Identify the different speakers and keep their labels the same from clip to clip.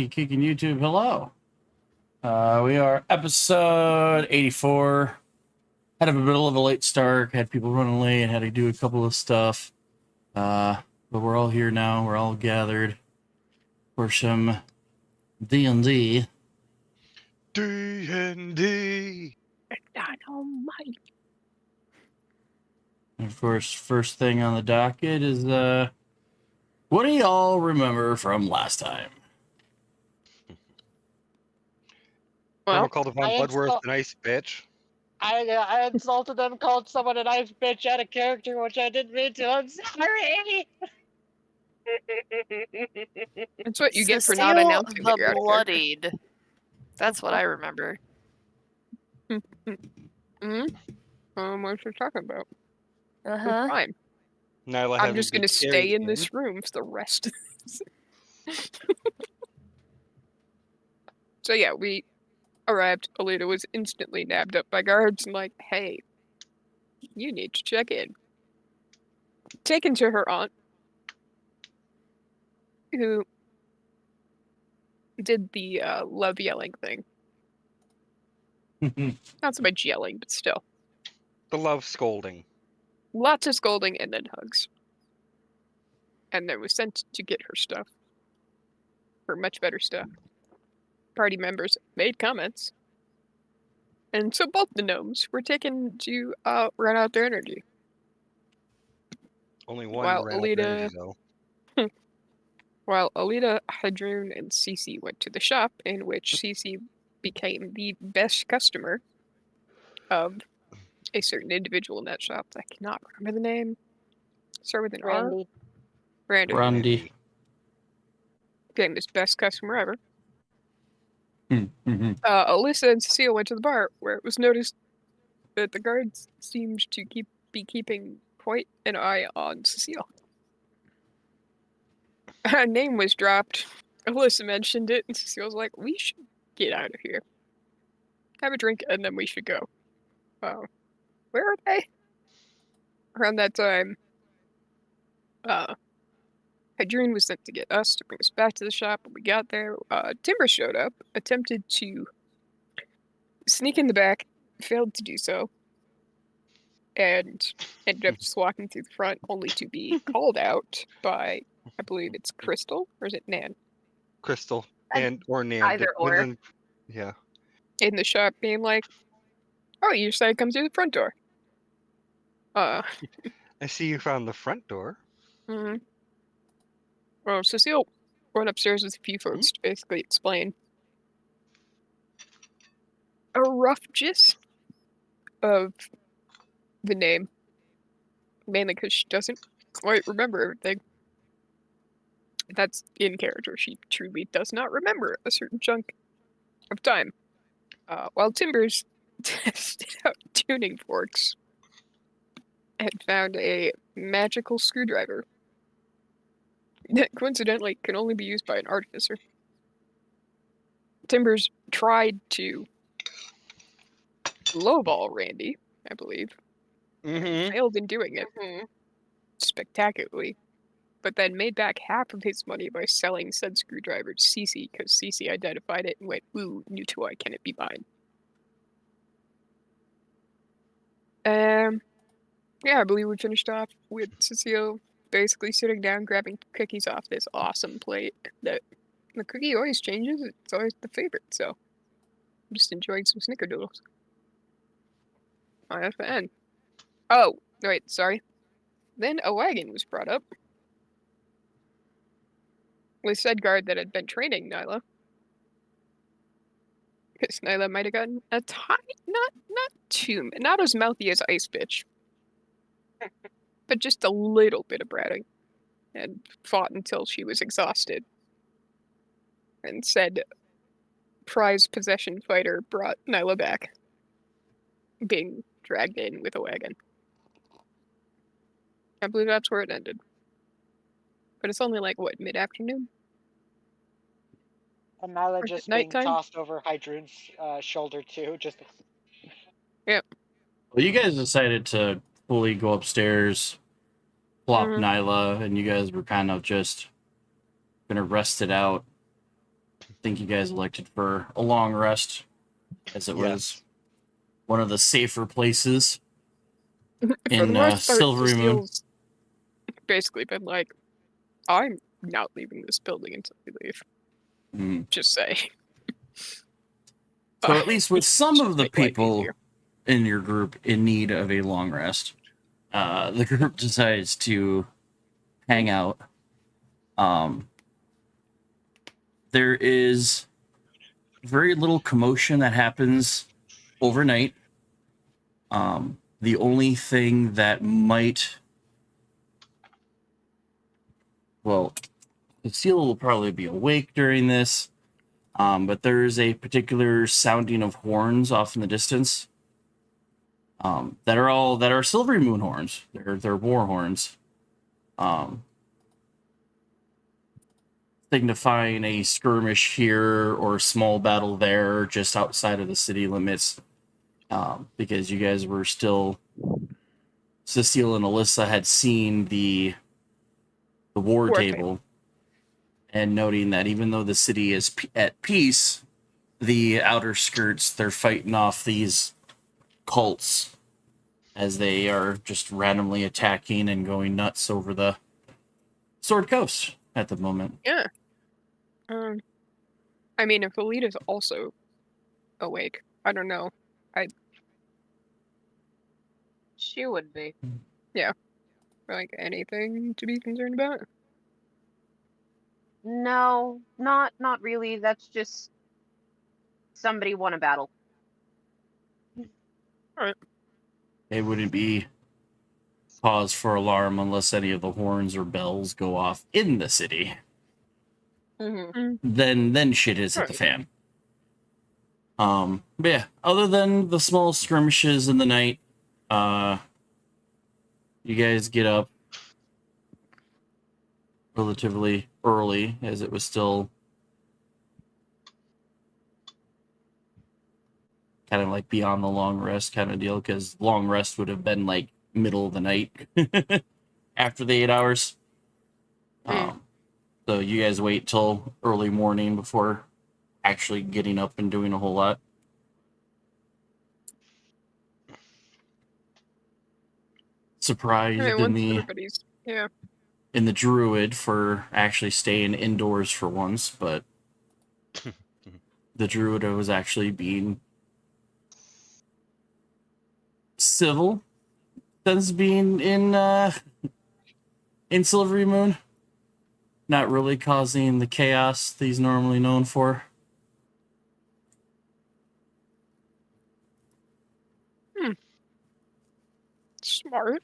Speaker 1: Kicking YouTube. Hello. We are episode 84. Had a bit of a late start. Had people running late. Had to do a couple of stuff. But we're all here now. We're all gathered for some D&D.
Speaker 2: D&D.
Speaker 3: Dynamite.
Speaker 1: And of course, first thing on the docket is what do y'all remember from last time?
Speaker 2: Someone
Speaker 3: Well,
Speaker 2: called upon Bloodworth a nice bitch.
Speaker 4: I insulted them, called someone a nice bitch out of character, which I didn't mean to. I'm sorry.
Speaker 3: that's what you get for not
Speaker 5: Cecile
Speaker 3: announcing that
Speaker 5: the
Speaker 3: you're out of character.
Speaker 5: Bloodied. That's what I remember.
Speaker 3: What you're talking about? It's
Speaker 5: Uh-huh.
Speaker 3: fine.
Speaker 2: Nyla
Speaker 3: I'm
Speaker 2: having
Speaker 3: just
Speaker 2: been
Speaker 3: gonna stay
Speaker 2: carried
Speaker 3: in this room for the rest of this. So yeah, we arrived. Alita was instantly nabbed up by guards and like, hey, you need to check in. Taken to her aunt, who did the love yelling thing. Not so much yelling, but still.
Speaker 2: The love scolding.
Speaker 3: Lots of scolding and then hugs. And then was sent to get her stuff. Her much better stuff. Party members made comments. And so both the gnomes were taken to run out their energy.
Speaker 2: Only one
Speaker 3: While
Speaker 2: ran out of
Speaker 3: Alita-
Speaker 2: energy, though.
Speaker 3: While Alita, Hydrune, and Cece went to the shop, in which Cece became the best customer of a certain individual in that shop. I cannot remember the name. Start with an R.
Speaker 4: Randy.
Speaker 1: Randy.
Speaker 3: Became his best customer ever.
Speaker 1: Mm-hmm.
Speaker 3: Alyssa and Cecile went to the bar, where it was noticed that the guards seemed to be keeping quite an eye on Cecile. Her name was dropped. Alyssa mentioned it, and Cecile was like, we should get out of here. Have a drink, and then we should go. Where are they? Around that time, Hydrune was sent to get us to bring us back to the shop. When we got there, Timber showed up, attempted to sneak in the back, failed to do so, and ended up just walking through the front, only to be called out by, I believe it's Crystal, or is it Nan?
Speaker 2: Crystal or Nan.
Speaker 4: Either or.
Speaker 2: Yeah.
Speaker 3: In the shop, being like, oh, you decided to come through the front door.
Speaker 2: I see you found the front door.
Speaker 3: Mm-hmm. Well, Cecile went upstairs with a few folks to basically explain a rough gist of the name. Mainly because she doesn't quite remember everything. That's in character. She truly does not remember a certain chunk of time. While Timbers tested out tuning forks and found a magical screwdriver that coincidentally can only be used by an artificer. Timbers tried to lowball Randy, I believe.
Speaker 2: Mm-hmm.
Speaker 3: Failed in doing it spectacularly, but then made back half of his money by selling said screwdriver to Cece because Cece identified it and went, ooh, new toy, can it be mine? Yeah, I believe we finished off with Cecile basically sitting down, grabbing cookies off this awesome plate that the cookie always changes. It's always the favorite, so I'm just enjoying some snickerdoodles. IFN. Oh, wait, sorry. Then a wagon was brought up with said guard that had been training Nyla. Because Nyla might have gotten a tiny, not as mouthy as Ice Bitch, but just a little bit of bratting, and fought until she was exhausted. And said prize possession fighter brought Nyla back, being dragged in with a wagon. I believe that's where it ended. But it's only like, what, mid-afternoon?
Speaker 4: And Nyla
Speaker 3: Or
Speaker 4: just
Speaker 3: is it
Speaker 4: being
Speaker 3: nighttime?
Speaker 4: tossed over Hydrune's shoulder too. Just
Speaker 1: Well, you guys decided to fully go upstairs, plop
Speaker 3: Mhm.
Speaker 1: Nyla, and you guys were kind of just gonna rest it out. think you guys elected for a long rest, as it was
Speaker 2: Yes.
Speaker 1: one of the safer places
Speaker 3: For the
Speaker 1: in
Speaker 3: most part,
Speaker 1: Silvery Moon.
Speaker 3: Cecile's basically been like, I'm not leaving this building until we leave.
Speaker 1: Mm.
Speaker 3: Just say.
Speaker 1: So at least with some
Speaker 3: Just
Speaker 1: of the
Speaker 3: make life
Speaker 1: people
Speaker 3: easier.
Speaker 1: in your group in need of a long rest, the group decides to hang out. There is very little commotion that happens overnight. The only thing that might, well, Cecile will probably be awake during this, but there is a particular sounding of horns off in the distance. That are Silvery Moon horns. They're war horns. Signifying a skirmish here or a small battle there, just outside of the city limits. Because you guys were still, Cecile and Alyssa had seen the war
Speaker 3: War
Speaker 1: table, and noting that even though the city is at peace, the outer skirts, they're fighting off these cults as they are just randomly attacking and going nuts over the Sword Coast at the moment.
Speaker 3: Yeah. I mean, if Alita's also awake, I don't know.
Speaker 4: She would be.
Speaker 3: Like, anything to be concerned about?
Speaker 4: No, not really. That's just somebody won a battle.
Speaker 1: It wouldn't be cause for alarm unless any of the horns or bells go off in the city.
Speaker 4: Mm-hmm.
Speaker 1: Then shit is at the fan. But yeah, other than the small skirmishes in the night, you guys get up relatively early, as it was still kind of like beyond the long rest kind of deal, because long rest would have been like middle of the night after the 8 hours. So you guys wait till early morning before actually getting up and doing a whole lot. Surprised
Speaker 3: I mean,
Speaker 1: in
Speaker 3: once
Speaker 1: the
Speaker 3: everybody's
Speaker 1: in the druid for actually staying indoors for once, but the druid was actually being civil since being in Silvery Moon, not really causing the chaos that he's normally known for.
Speaker 3: smart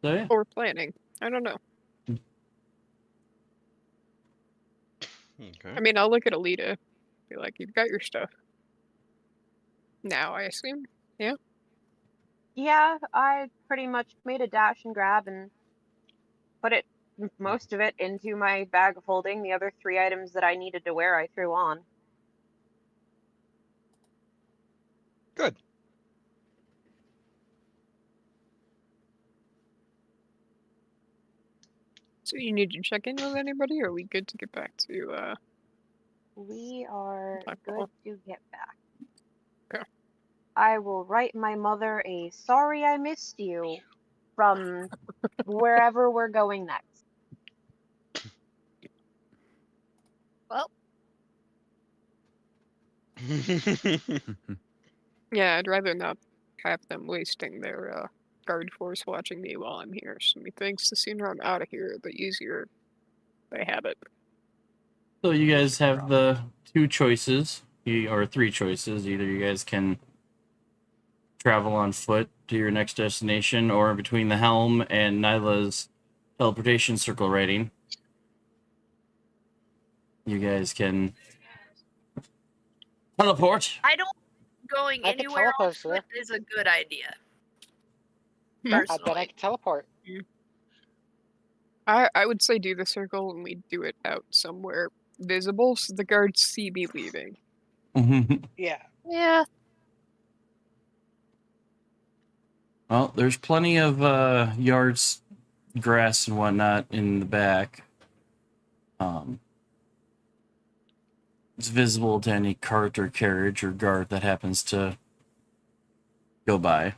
Speaker 1: So yeah,
Speaker 3: or planning. I don't know.
Speaker 2: Okay.
Speaker 3: I mean, I'll look at Alita, be like, "You've got your stuff now, I assume."
Speaker 4: Yeah, I pretty much made a dash and grab and put most of it into my bag of holding. The other 3 items that I needed to wear, I threw on.
Speaker 2: Good.
Speaker 3: So you need to check in with anybody, or are we good to get back to
Speaker 4: We are
Speaker 3: Blackball?
Speaker 4: good to get back.
Speaker 3: Okay.
Speaker 4: I will write my mother a sorry I missed you from wherever we're going next.
Speaker 5: Well,
Speaker 3: Yeah, I'd rather not have them wasting their guard force watching me while I'm here. So methinks the sooner I'm out of here, the easier they have it.
Speaker 1: so you guys have the 2 choices, or 3 choices. Either you guys can travel on foot to your next destination, or between the helm and Nyla's teleportation circle writing, you guys can teleport.
Speaker 5: I don't think going
Speaker 4: I could
Speaker 5: anywhere on
Speaker 4: teleport,
Speaker 5: foot is a good idea.
Speaker 3: Hmm.
Speaker 4: I bet I
Speaker 5: Personally.
Speaker 4: can teleport.
Speaker 3: I would say do the circle and we do it out somewhere visible so the guards see me leaving.
Speaker 4: Yeah.
Speaker 5: Yeah.
Speaker 1: Well, there's plenty of yards, grass, and whatnot in the back. It's visible to any cart or carriage or guard that happens to go by.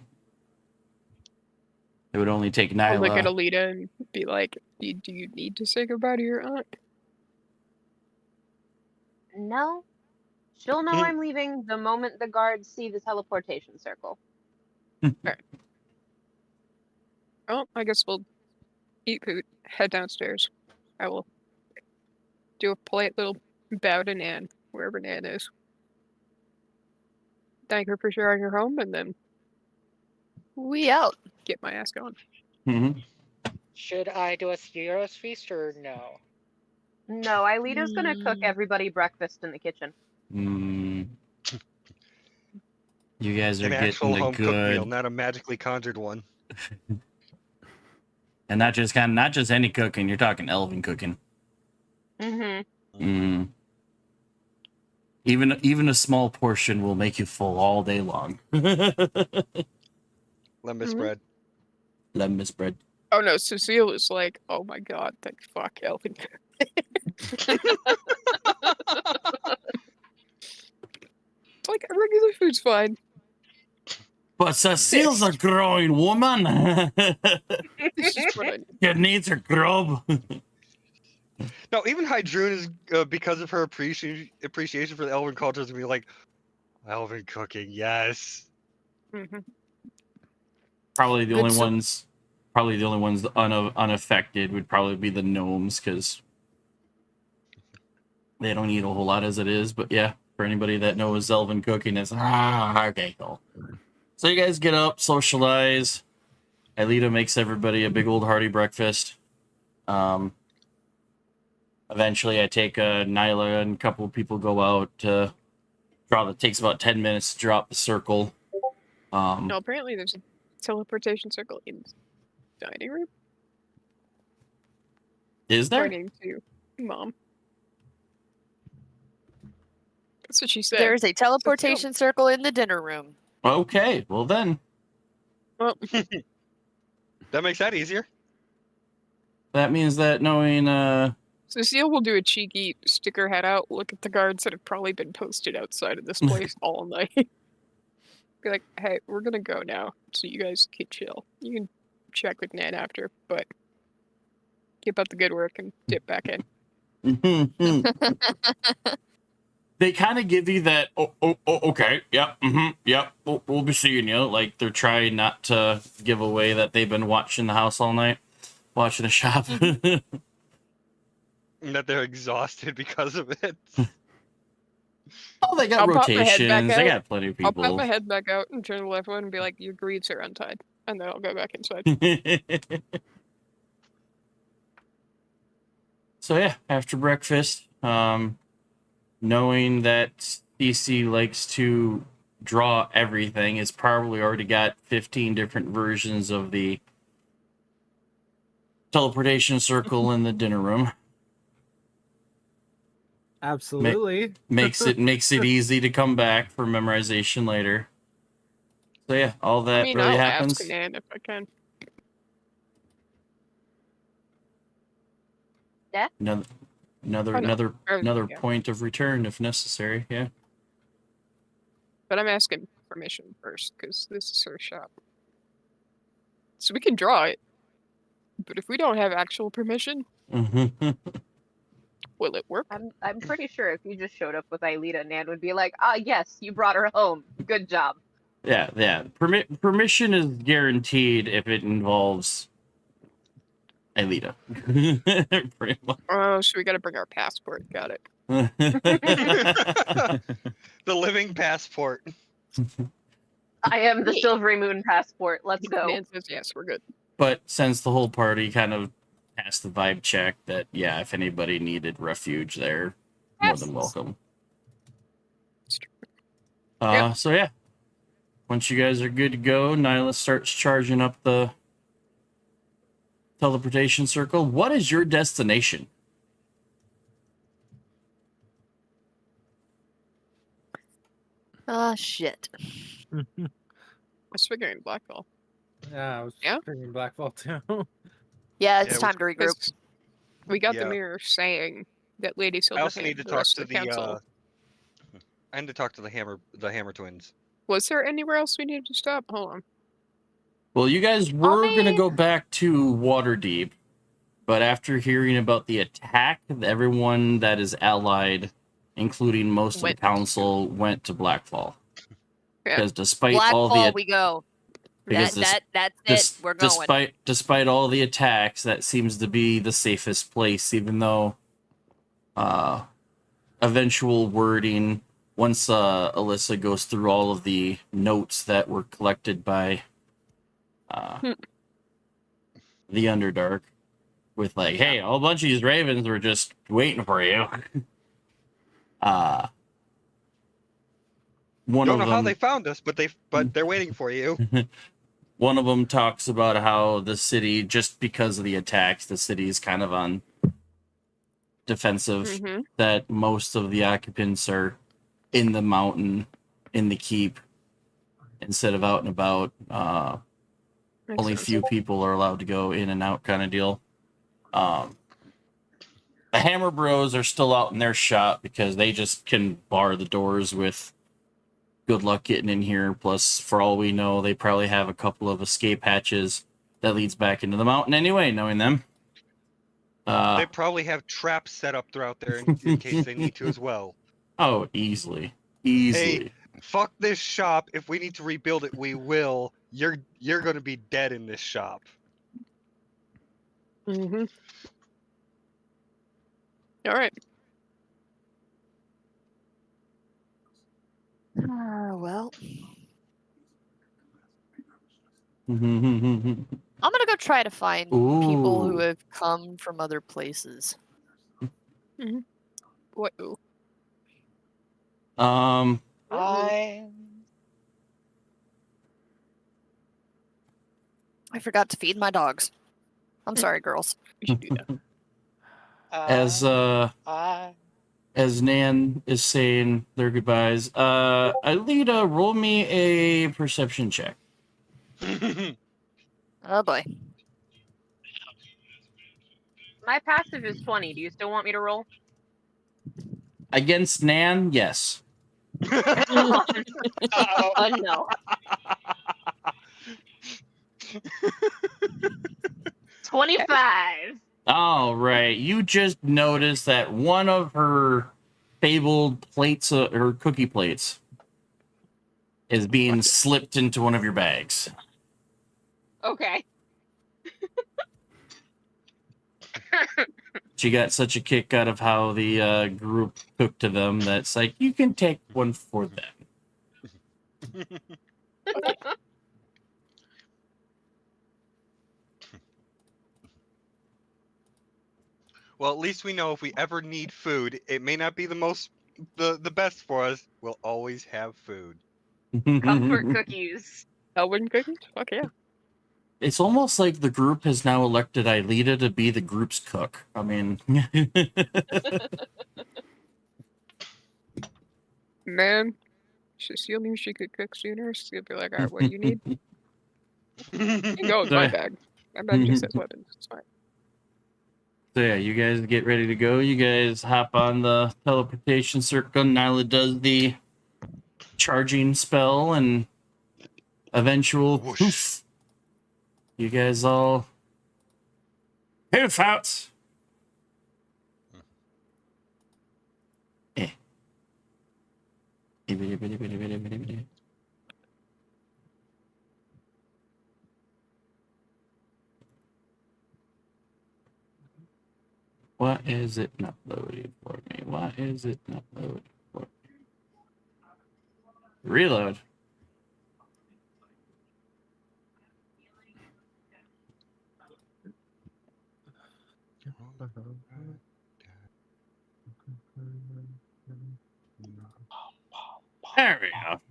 Speaker 1: It would only take
Speaker 3: I'll look at
Speaker 1: Nyla.
Speaker 3: Alita and be like, do you need to say goodbye to your aunt?
Speaker 4: No. She'll know I'm leaving the moment the guards see the teleportation circle.
Speaker 3: Oh, I guess we'll eat food, head downstairs. I will do a polite little bow to Nan, wherever Nan is. Thank her for sharing her home, and then
Speaker 5: We out.
Speaker 3: get my ass going.
Speaker 1: Mhm.
Speaker 6: Should I do a hero's feast or no?
Speaker 4: No, Aelita's gonna cook everybody breakfast in the kitchen.
Speaker 1: Mm. You guys are
Speaker 2: An
Speaker 1: getting
Speaker 2: actual
Speaker 1: the
Speaker 2: home cooked meal,
Speaker 1: good,
Speaker 2: not a magically conjured one.
Speaker 1: and not just any cooking. You're talking elven cooking.
Speaker 4: Mm-hmm.
Speaker 1: Mm. Even a small portion will make you full all day long.
Speaker 2: Lemon
Speaker 3: Mhm.
Speaker 2: bread.
Speaker 1: Lemon bread.
Speaker 3: Oh no, Cecile is like, oh my god, thank fuck, Elvin. Like, regular food's fine.
Speaker 1: But Cecile's a growing woman.
Speaker 3: This is what I need.
Speaker 1: She needs her grub.
Speaker 2: No, even Hydrune is because of her appreciation for the Elven culture is gonna be like, Elven cooking, yes.
Speaker 3: Mhm.
Speaker 1: Probably the
Speaker 3: Good
Speaker 1: only
Speaker 3: so-
Speaker 1: ones. Probably the only ones unaffected would probably be the gnomes because they don't eat a whole lot as it is. But yeah, for anybody that knows elven cooking, it's okay, cool. So you guys get up, socialize. Aelita makes everybody a big old hearty breakfast. Eventually, I take Nyla and a couple of people go out to draw. It takes about 10 minutes to drop the circle.
Speaker 3: No, apparently there's a teleportation circle in the dining room.
Speaker 1: Is there?
Speaker 3: According to Mom. That's what she said.
Speaker 5: There's a teleportation circle in the dinner room.
Speaker 1: Okay, well then.
Speaker 3: Well,
Speaker 2: That makes that easier.
Speaker 1: That means that knowing
Speaker 3: Cecile will do a cheeky stick her head out, look at the guards that have probably been posted outside of this place all night. Be like, hey, we're gonna go now, so you guys can chill. You can check with Nan after, but keep up the good work and dip back in.
Speaker 1: they kind of give you that okay, yep, yep, we'll be seeing you. Like they're trying not to give away that they've been watching the house all night, watching the shop.
Speaker 2: And that they're exhausted because of it.
Speaker 1: Oh, they got
Speaker 3: I'll pop my head back
Speaker 1: rotations. They
Speaker 3: out.
Speaker 1: got plenty of
Speaker 3: I'll pop
Speaker 1: people.
Speaker 3: my head back out and turn the left one and be like, your greaves are untied. And then I'll go back inside.
Speaker 1: So yeah, after breakfast, knowing that DC likes to draw everything, it's probably already got 15 different versions of the teleportation circle in the dinner room.
Speaker 7: Absolutely.
Speaker 1: Makes it easy to come back for memorization later. So yeah, all that
Speaker 3: I mean,
Speaker 1: really
Speaker 3: I'll
Speaker 1: happens.
Speaker 3: ask Nan if I can.
Speaker 1: Another
Speaker 3: Oh, no.
Speaker 1: another
Speaker 3: Yeah.
Speaker 1: point of return if necessary. Yeah.
Speaker 3: But I'm asking permission first, because this is her shop. So we can draw it. But if we don't have actual permission, will it work?
Speaker 4: I'm pretty sure if you just showed up with Aelita, Nan would be like, ah, yes, you brought her home. Good job.
Speaker 1: Yeah. Permission is guaranteed if it involves Aelita. Pretty much.
Speaker 3: Oh, so we gotta bring our passport. Got it.
Speaker 2: The living passport.
Speaker 4: I am the Silvery Moon passport. Let's go.
Speaker 3: Nan says yes, we're good.
Speaker 1: But since the whole party kind of passed the vibe check that, yeah, if anybody needed refuge there, more than welcome.
Speaker 3: It's true.
Speaker 1: So yeah, once you guys are good to go, Nyla starts charging up the teleportation circle. What is your destination?
Speaker 5: Ah, shit.
Speaker 3: I was figuring Blackball.
Speaker 7: Yeah, I was
Speaker 3: Yeah?
Speaker 7: figuring Blackball too.
Speaker 5: Yeah, it's
Speaker 2: Yeah,
Speaker 5: time to regroup.
Speaker 3: We got the
Speaker 2: Yeah.
Speaker 3: mirror saying that Lady
Speaker 2: I also
Speaker 3: Silverhand
Speaker 2: need to
Speaker 3: and the
Speaker 2: talk
Speaker 3: rest
Speaker 2: to
Speaker 3: of the council.
Speaker 2: I need to talk to the Hammer twins.
Speaker 3: Was there anywhere else we needed to stop? Hold on.
Speaker 1: Well, you guys were gonna
Speaker 5: mean-
Speaker 1: go back to Waterdeep, but after hearing about the attack, everyone that is allied, including most of
Speaker 3: Went
Speaker 1: the council, went to Blackfall.
Speaker 3: Yeah.
Speaker 1: Because despite all
Speaker 5: Blackfall,
Speaker 1: the
Speaker 5: we go.
Speaker 1: because
Speaker 5: That's it. We're going.
Speaker 1: despite all the attacks, that seems to be the safest place, even though eventual wording, once Alyssa goes through all of the notes that were collected by the Underdark, with like, hey, a whole bunch of these ravens were just waiting for you. One
Speaker 2: Don't
Speaker 1: of
Speaker 2: know how
Speaker 1: them,
Speaker 2: they found us, but they're waiting for you.
Speaker 1: one of them talks about how the city, just because of the attacks, the city is kind of on defensive.
Speaker 3: Mm-hmm.
Speaker 1: That most of the occupants are in the mountain, in the keep, instead of out and about. Only few people are allowed to go in and out, kind of deal. The Hammer Bros are still out in their shop because they just can bar the doors with good luck getting in here. Plus, for all we know, they probably have a couple of escape hatches that leads back into the mountain anyway, knowing them.
Speaker 2: They probably have traps set up throughout there in case they need to as well.
Speaker 1: Oh, easily. Easily.
Speaker 2: Fuck this shop. If we need to rebuild it, we will. You're gonna be dead in this shop.
Speaker 3: Mm-hmm. All right.
Speaker 5: Well,
Speaker 1: Mhm.
Speaker 5: I'm gonna go try to find people who
Speaker 1: Ooh.
Speaker 5: have come from other places.
Speaker 3: What? Ooh.
Speaker 1: Um,
Speaker 6: I
Speaker 5: forgot to feed my dogs. I'm sorry, girls.
Speaker 3: You should do that.
Speaker 6: I
Speaker 1: as Nan is saying their goodbyes, Alita, roll me a perception check.
Speaker 5: Oh boy.
Speaker 4: My passive is 20. Do you still want me to roll?
Speaker 1: Against Nan, yes.
Speaker 6: Uh-oh.
Speaker 4: Oh no. 25.
Speaker 1: All right, you just noticed that one of her fabled plates, her cookie plates, is being slipped into one of your bags.
Speaker 4: Okay.
Speaker 1: She got such a kick out of how the group cooked to them that's like, you can take one for them.
Speaker 2: Well, at least we know if we ever need food, it may not be the best for us. We'll always have food.
Speaker 4: Comfort cookies.
Speaker 3: Elven cookies? Fuck yeah.
Speaker 1: It's almost like the group has now elected Aelita to be the group's cook. I mean,
Speaker 3: Man, Cecile knew she could cook sooner. She'd be like, all right, what do you need? You can go with my bag. My bag just says weapons. It's fine.
Speaker 1: So yeah, you guys get ready to go. You guys hop on the teleportation circle. Nyla does the charging spell and eventual
Speaker 2: Whoosh.
Speaker 1: poof. You guys all poof out. Eh. Why is it not loading for me? Why is it not loading for me? Reload. There we go.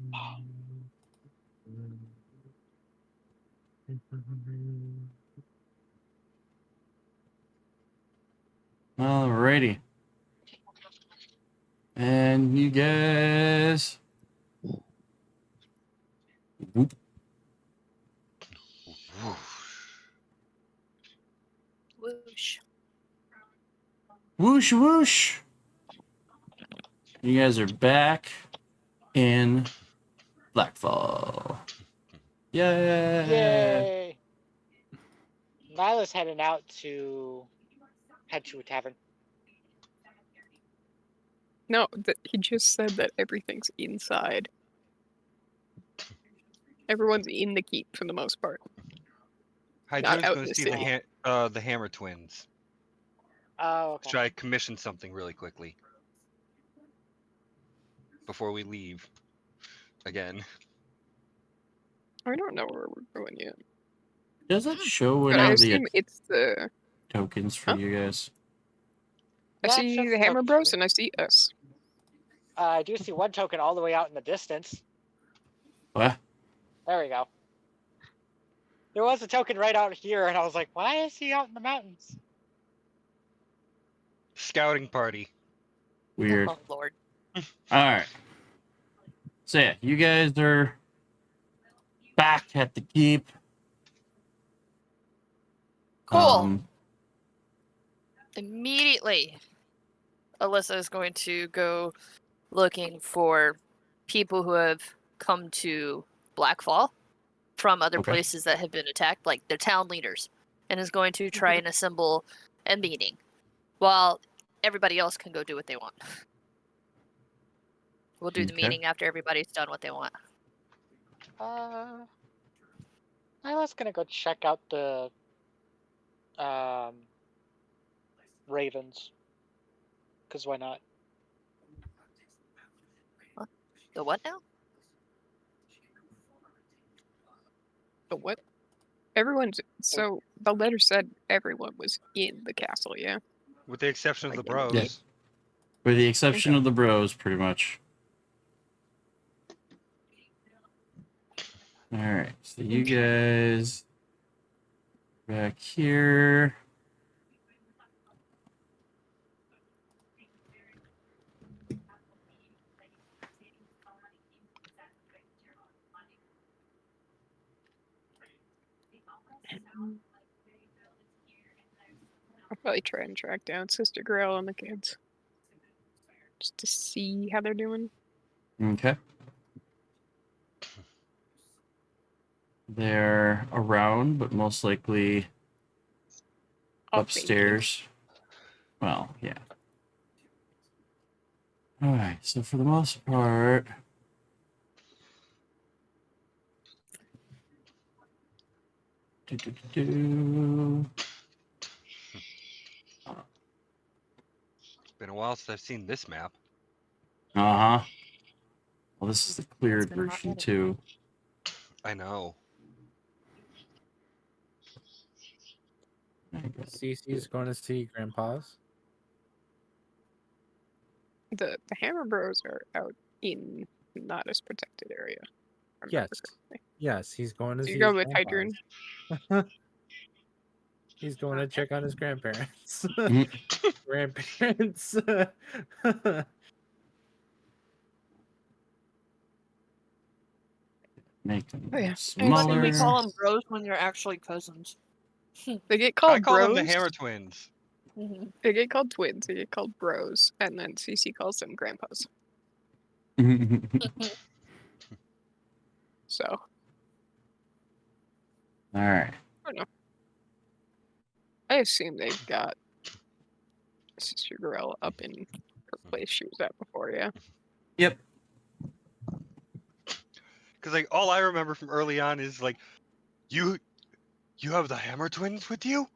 Speaker 1: Alrighty. And you guys. Whoop.
Speaker 5: Whoosh.
Speaker 1: Whoosh whoosh. You guys are back in Blackfall. Yay!
Speaker 6: Yay! Nyla's heading out to head to a tavern.
Speaker 3: No, he just said that everything's inside. Everyone's in the keep for the most part.
Speaker 2: Hydroon's
Speaker 3: out
Speaker 2: going
Speaker 3: in
Speaker 2: to
Speaker 3: the
Speaker 2: see
Speaker 3: city.
Speaker 2: the Hammer Twins.
Speaker 6: Oh, okay.
Speaker 2: Try to commission something really quickly before we leave again.
Speaker 3: I don't know where we're going yet.
Speaker 1: Does it show
Speaker 3: But
Speaker 1: any
Speaker 3: I
Speaker 1: of the
Speaker 3: assume it's the.
Speaker 1: tokens for
Speaker 3: Huh?
Speaker 1: you guys?
Speaker 3: I
Speaker 6: Yeah, it
Speaker 3: see
Speaker 6: shows
Speaker 3: the Hammer
Speaker 6: tokens
Speaker 3: Bros
Speaker 6: for me.
Speaker 3: and I see us.
Speaker 6: I do see one token all the way out in the distance.
Speaker 1: What?
Speaker 6: There we go. There was a token right out here, and I was like, why is he out in the mountains?
Speaker 2: Scouting party.
Speaker 1: Weird.
Speaker 5: Oh Lord.
Speaker 1: All right. So yeah, you guys are back at the keep.
Speaker 5: Cool. Immediately, Alyssa is going to go looking for people who have come to Blackfall from other
Speaker 1: Okay.
Speaker 5: places that have been attacked, like the town leaders, and is going to try and assemble a meeting while everybody else can go do what they want. We'll do the
Speaker 1: Okay.
Speaker 5: meeting after everybody's done what they want.
Speaker 6: Nyla's gonna go check out the Ravens. Because why not?
Speaker 5: The what now?
Speaker 3: But what? Everyone's. So the letter said everyone was in the castle, yeah?
Speaker 2: With the exception of the
Speaker 3: Like,
Speaker 2: bros.
Speaker 1: Yeah. With the exception of the bros, pretty much. All right, so you guys back here.
Speaker 3: I'll probably try and track down Sister Grail and the kids. Just to see how they're doing.
Speaker 1: Okay. They're around, but most likely
Speaker 3: I'll
Speaker 1: upstairs. Well, yeah. All right, so for the most part, do.
Speaker 2: It's been a while since I've seen this map.
Speaker 1: Uh-huh. Well, this is the cleared
Speaker 5: been a hot
Speaker 1: version
Speaker 5: minute.
Speaker 1: too.
Speaker 2: I know.
Speaker 7: Cece's going to see Grandpa's.
Speaker 3: The Hammer Bros are out in not as protected area. if I remember
Speaker 7: Yes.
Speaker 3: correctly.
Speaker 7: Yes, he's going to
Speaker 3: So
Speaker 7: see
Speaker 3: you go
Speaker 7: his
Speaker 3: with Hydrun?
Speaker 7: grandpa's. He's going to check on his grandparents. Grandparents.
Speaker 1: Make them
Speaker 3: Oh, yeah.
Speaker 5: Why do we
Speaker 1: smaller.
Speaker 5: call them bros when they're actually cousins?
Speaker 3: They get
Speaker 2: I
Speaker 3: called
Speaker 2: call
Speaker 3: bros.
Speaker 2: them the Hammer Twins.
Speaker 5: Mm-hmm.
Speaker 3: They get called twins. They get called bros, and then CC calls them grandpas. So
Speaker 1: All right.
Speaker 3: I don't know. I assume they've got Sister Gorilla up in her place she was at before. Yeah.
Speaker 1: Yep.
Speaker 2: Because like all I remember from early on is like, you have the Hammer Twins with you?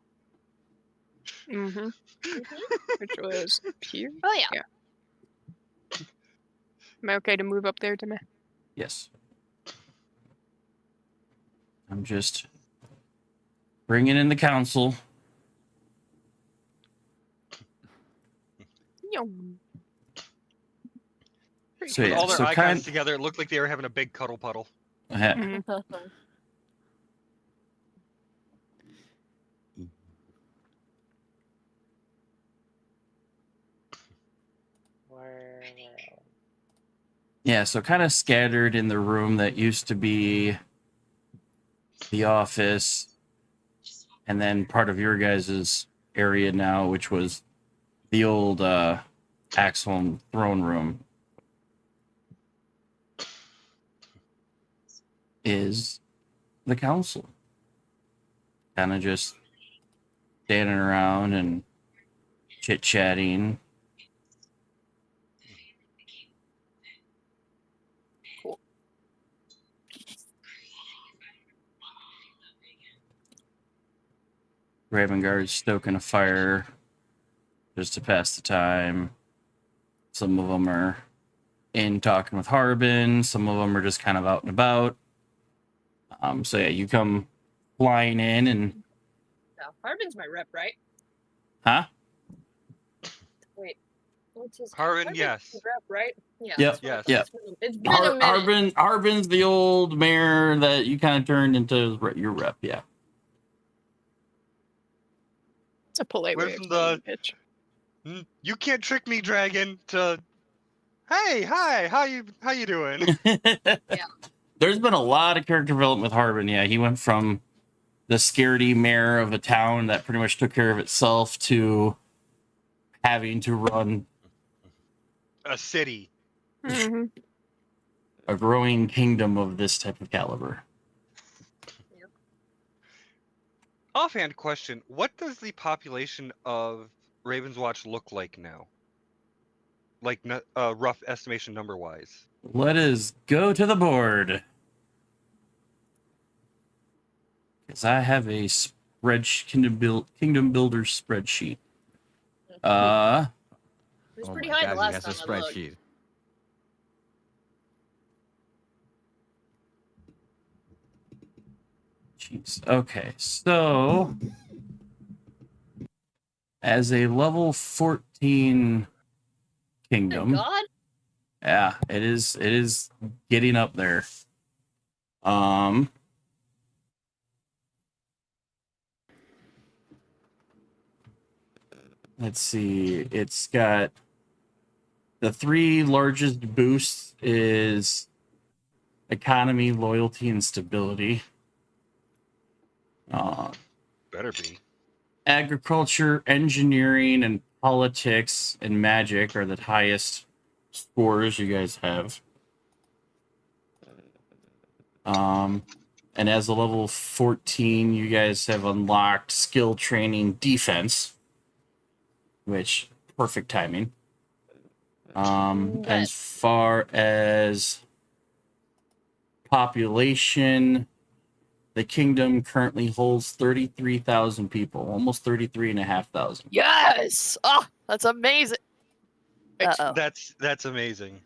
Speaker 3: Mm-hmm. Which was here.
Speaker 5: Oh yeah.
Speaker 3: Am I okay to move up there, Timmy?
Speaker 1: Yes. I'm just bringing in the council. So
Speaker 2: With
Speaker 1: yeah,
Speaker 2: all their
Speaker 1: so
Speaker 2: icons together, it looked like they were having a big cuddle puddle.
Speaker 3: Mhm.
Speaker 6: Where?
Speaker 1: Yeah, so kind of scattered in the room that used to be the office, and then part of your guys' area now, which was the old Axholm throne room is the council. Kind of just standing around and chit-chatting. Ravenguard's stoking a fire just to pass the time. Some of them are in talking with Harbin. Some of them are just kind of out and about. So yeah, you come flying in and...
Speaker 5: No, Harbin's my rep, right?
Speaker 1: Huh?
Speaker 5: Wait, what's his?
Speaker 2: Harbin,
Speaker 5: Harbin's
Speaker 2: yes.
Speaker 5: his rep, right? Yeah.
Speaker 1: Yep,
Speaker 5: that's what I
Speaker 2: yes.
Speaker 5: thought.
Speaker 1: yep.
Speaker 5: It's been a minute.
Speaker 1: Harbin's the old mayor that you kind of turned into your rep, yeah.
Speaker 3: It's a polite
Speaker 2: Went
Speaker 3: way
Speaker 2: from
Speaker 3: of saying
Speaker 2: the-
Speaker 3: bitch.
Speaker 2: You can't trick me, dragon. To hey, hi, how you doing?
Speaker 1: There's been a lot of character development with Harbin. Yeah, he went from the scaredy mayor of a town that pretty much took care of itself to having to run
Speaker 2: A city.
Speaker 3: Hmm.
Speaker 1: a growing kingdom of this type of caliber.
Speaker 2: Offhand question: what does the population of Ravenswatch look like now? Like, rough estimation number wise.
Speaker 1: Let us go to the board. Because I have a Kingdom Builder spreadsheet.
Speaker 5: It was
Speaker 8: Oh
Speaker 5: pretty
Speaker 8: my
Speaker 5: high
Speaker 8: God,
Speaker 5: the last
Speaker 8: he has a
Speaker 5: time I looked.
Speaker 8: spreadsheet.
Speaker 1: Jeez. Okay, so as a level 14
Speaker 5: Thank
Speaker 1: kingdom,
Speaker 5: God.
Speaker 1: yeah, it is getting up there. Let's see. It's got the 3 largest boosts is economy, loyalty, and stability.
Speaker 2: Better be.
Speaker 1: Agriculture, engineering, and politics and magic are the highest scores you guys have. And as a level 14, you guys have unlocked skill training defense, which perfect timing. As far as population, the kingdom currently holds 33,000 people, almost 33,500.
Speaker 5: Yes. Oh, that's amazing. Uh-oh.
Speaker 2: That's amazing.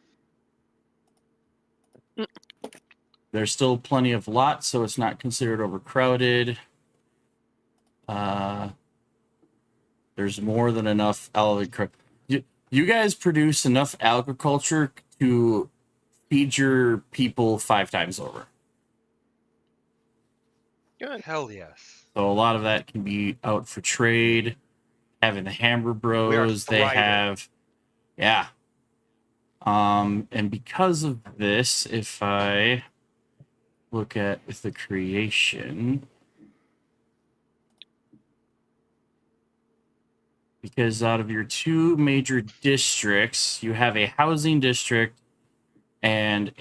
Speaker 1: There's still plenty of lots, so it's not considered overcrowded. There's more than enough you guys produce enough agriculture to feed your people 5 times over.
Speaker 3: Good.
Speaker 2: Hell yes.
Speaker 1: So a lot of that can be out for trade. Having the Hammer Bros, they
Speaker 2: thriving.
Speaker 1: have, yeah. And because of this, if I look at the creation, because out of your 2 major districts, you have a housing district and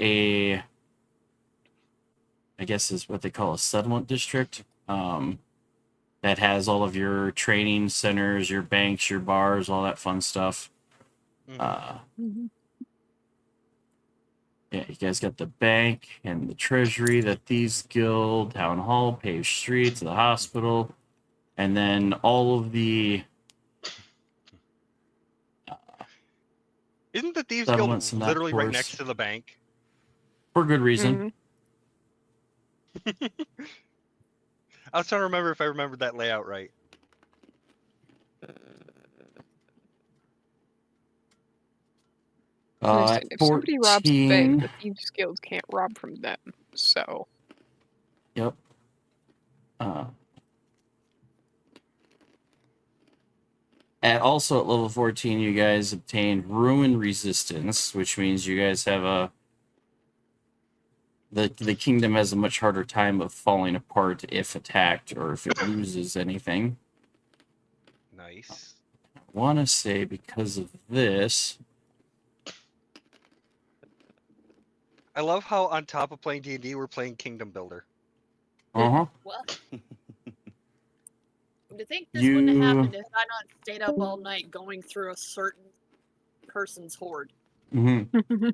Speaker 1: I guess is what they call a settlement district. That has all of your training centers, your banks, your bars, all that fun stuff.
Speaker 3: Mhm.
Speaker 1: Yeah, you guys got the bank and the treasury, the Thieves Guild, town hall, paved streets, the hospital, and then all of the
Speaker 2: Isn't the Thieves Guild
Speaker 1: settlements and that
Speaker 2: literally right
Speaker 1: course.
Speaker 2: next to the bank?
Speaker 1: For good reason.
Speaker 3: Mhm.
Speaker 2: I was trying to remember if I remembered that layout right.
Speaker 3: Listen, if somebody robs the bank,
Speaker 1: 14.
Speaker 3: the Thieves Guild can't rob from them. So
Speaker 1: Yep. Also at level 14, you guys obtained ruin resistance, which means you guys have the kingdom has a much harder time of falling apart if attacked or if it loses anything.
Speaker 2: Nice.
Speaker 1: want to say because of this.
Speaker 2: I love how on top of playing D&D, we're playing Kingdom Builder.
Speaker 1: Uh-huh.
Speaker 5: Well, to think this wouldn't have
Speaker 1: You-
Speaker 5: happened if I not stayed up all night going through a certain person's horde.
Speaker 1: Mm-hmm.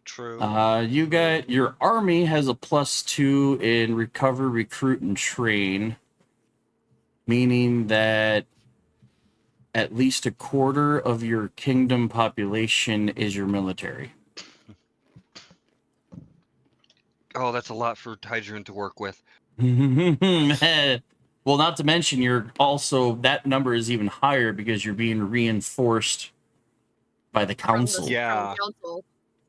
Speaker 2: True.
Speaker 1: You got your army has a +2 in recover, recruit, and train, meaning that at least a quarter of your kingdom population is your military.
Speaker 2: Oh, that's a lot for Hydroon to work with.
Speaker 1: Well, not to mention you're also that number is even higher because you're being reinforced by the council
Speaker 2: Yeah.
Speaker 5: Council.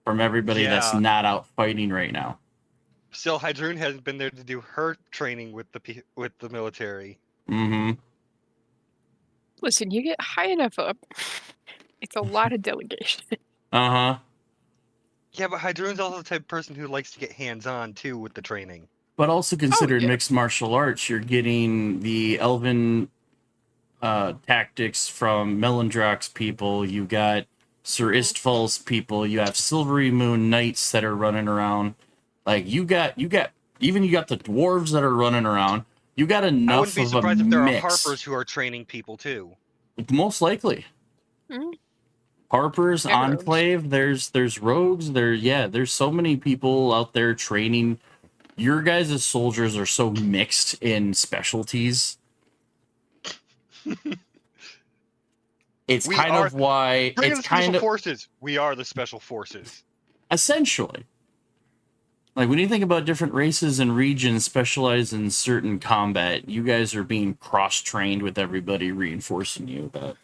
Speaker 1: from everybody that's
Speaker 2: Yeah.
Speaker 1: not out fighting right now.
Speaker 2: Still, Hydroon hasn't been there to do her training with the military.
Speaker 1: Mm-hmm.
Speaker 3: Listen, you get high enough up, it's a lot of delegation.
Speaker 1: Uh-huh.
Speaker 2: Yeah, but Hydroon's also the type of person who likes to get hands-on too with the training.
Speaker 1: But also consider
Speaker 3: yeah.
Speaker 1: mixed martial arts. You're getting the elven tactics from Melindrox people. You got Sir Istval's people. You have Silvery Moon Knights that are running around. Like you got the dwarves that are running around. You got enough
Speaker 2: I wouldn't be
Speaker 1: of
Speaker 2: surprised
Speaker 1: a
Speaker 2: if there are
Speaker 1: mix.
Speaker 2: Harpers who are training people too.
Speaker 1: Most likely.
Speaker 3: Mhm.
Speaker 1: Harpers,
Speaker 3: And rogues.
Speaker 1: Enclave, there's rogues, there's so many people out there training. Your guys' soldiers are so mixed in specialties. It's
Speaker 2: We
Speaker 1: kind
Speaker 2: are-
Speaker 1: of why
Speaker 2: Bring in
Speaker 1: it's
Speaker 2: the special
Speaker 1: kind of
Speaker 2: forces. We are the special forces.
Speaker 1: essentially like when you think about different races and regions specialized in certain combat, you guys are being cross-trained with everybody reinforcing you that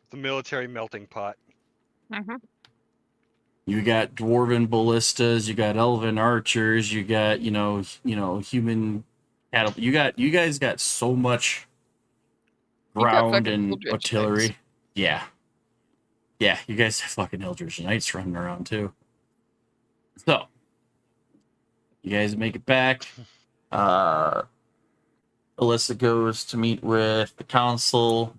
Speaker 2: The military melting pot.
Speaker 3: Mhm.
Speaker 1: you got dwarven ballistas, you got elven archers, you got human cattle. You guys got so much
Speaker 3: You got
Speaker 1: ground
Speaker 3: fucking
Speaker 1: and
Speaker 3: Eldritch
Speaker 1: artillery.
Speaker 3: Knights.
Speaker 1: Yeah, you guys have fucking Eldritch Knights running around too. So you guys make it back. Alyssa goes to meet with the council.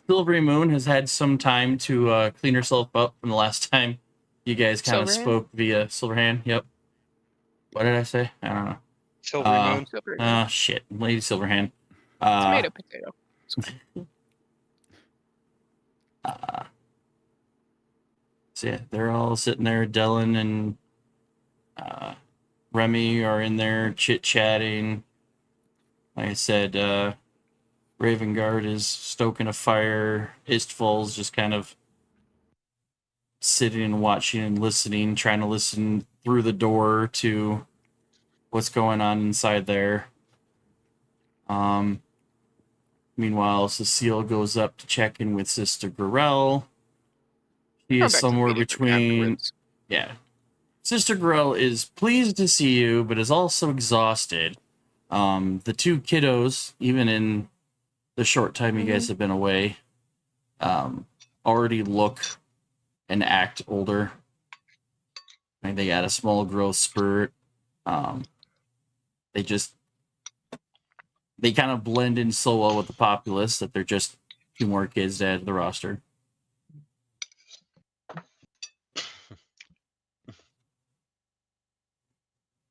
Speaker 1: Silvery Moon has had some time to clean herself up from the last time you guys kind of
Speaker 3: Silverhand?
Speaker 1: spoke via Silverhand. Yep. What did I say? I don't know.
Speaker 2: Silvery Moon.
Speaker 3: Silver
Speaker 1: Shit. Lady Silverhand.
Speaker 3: tomato potato.
Speaker 1: So yeah, they're all sitting there. Dylan and Remy are in there chit-chatting. Like I said, Ravengard is stoking a fire. Istval's just kind of sitting and watching and listening, trying to listen through the door to what's going on inside there. Meanwhile, Cecile goes up to check in with Sister Gorell. She
Speaker 3: Go
Speaker 1: is
Speaker 3: back to the
Speaker 1: somewhere
Speaker 3: meeting room
Speaker 1: between.
Speaker 3: afterwards.
Speaker 1: Yeah. Sister Gorell is pleased to see you, but is also exhausted. The two kiddos, even in the short time you guys have been away, already look and act older. And they got a small growth spurt. They kind of blend in so well with the populace that they're just two more kids to add to the roster.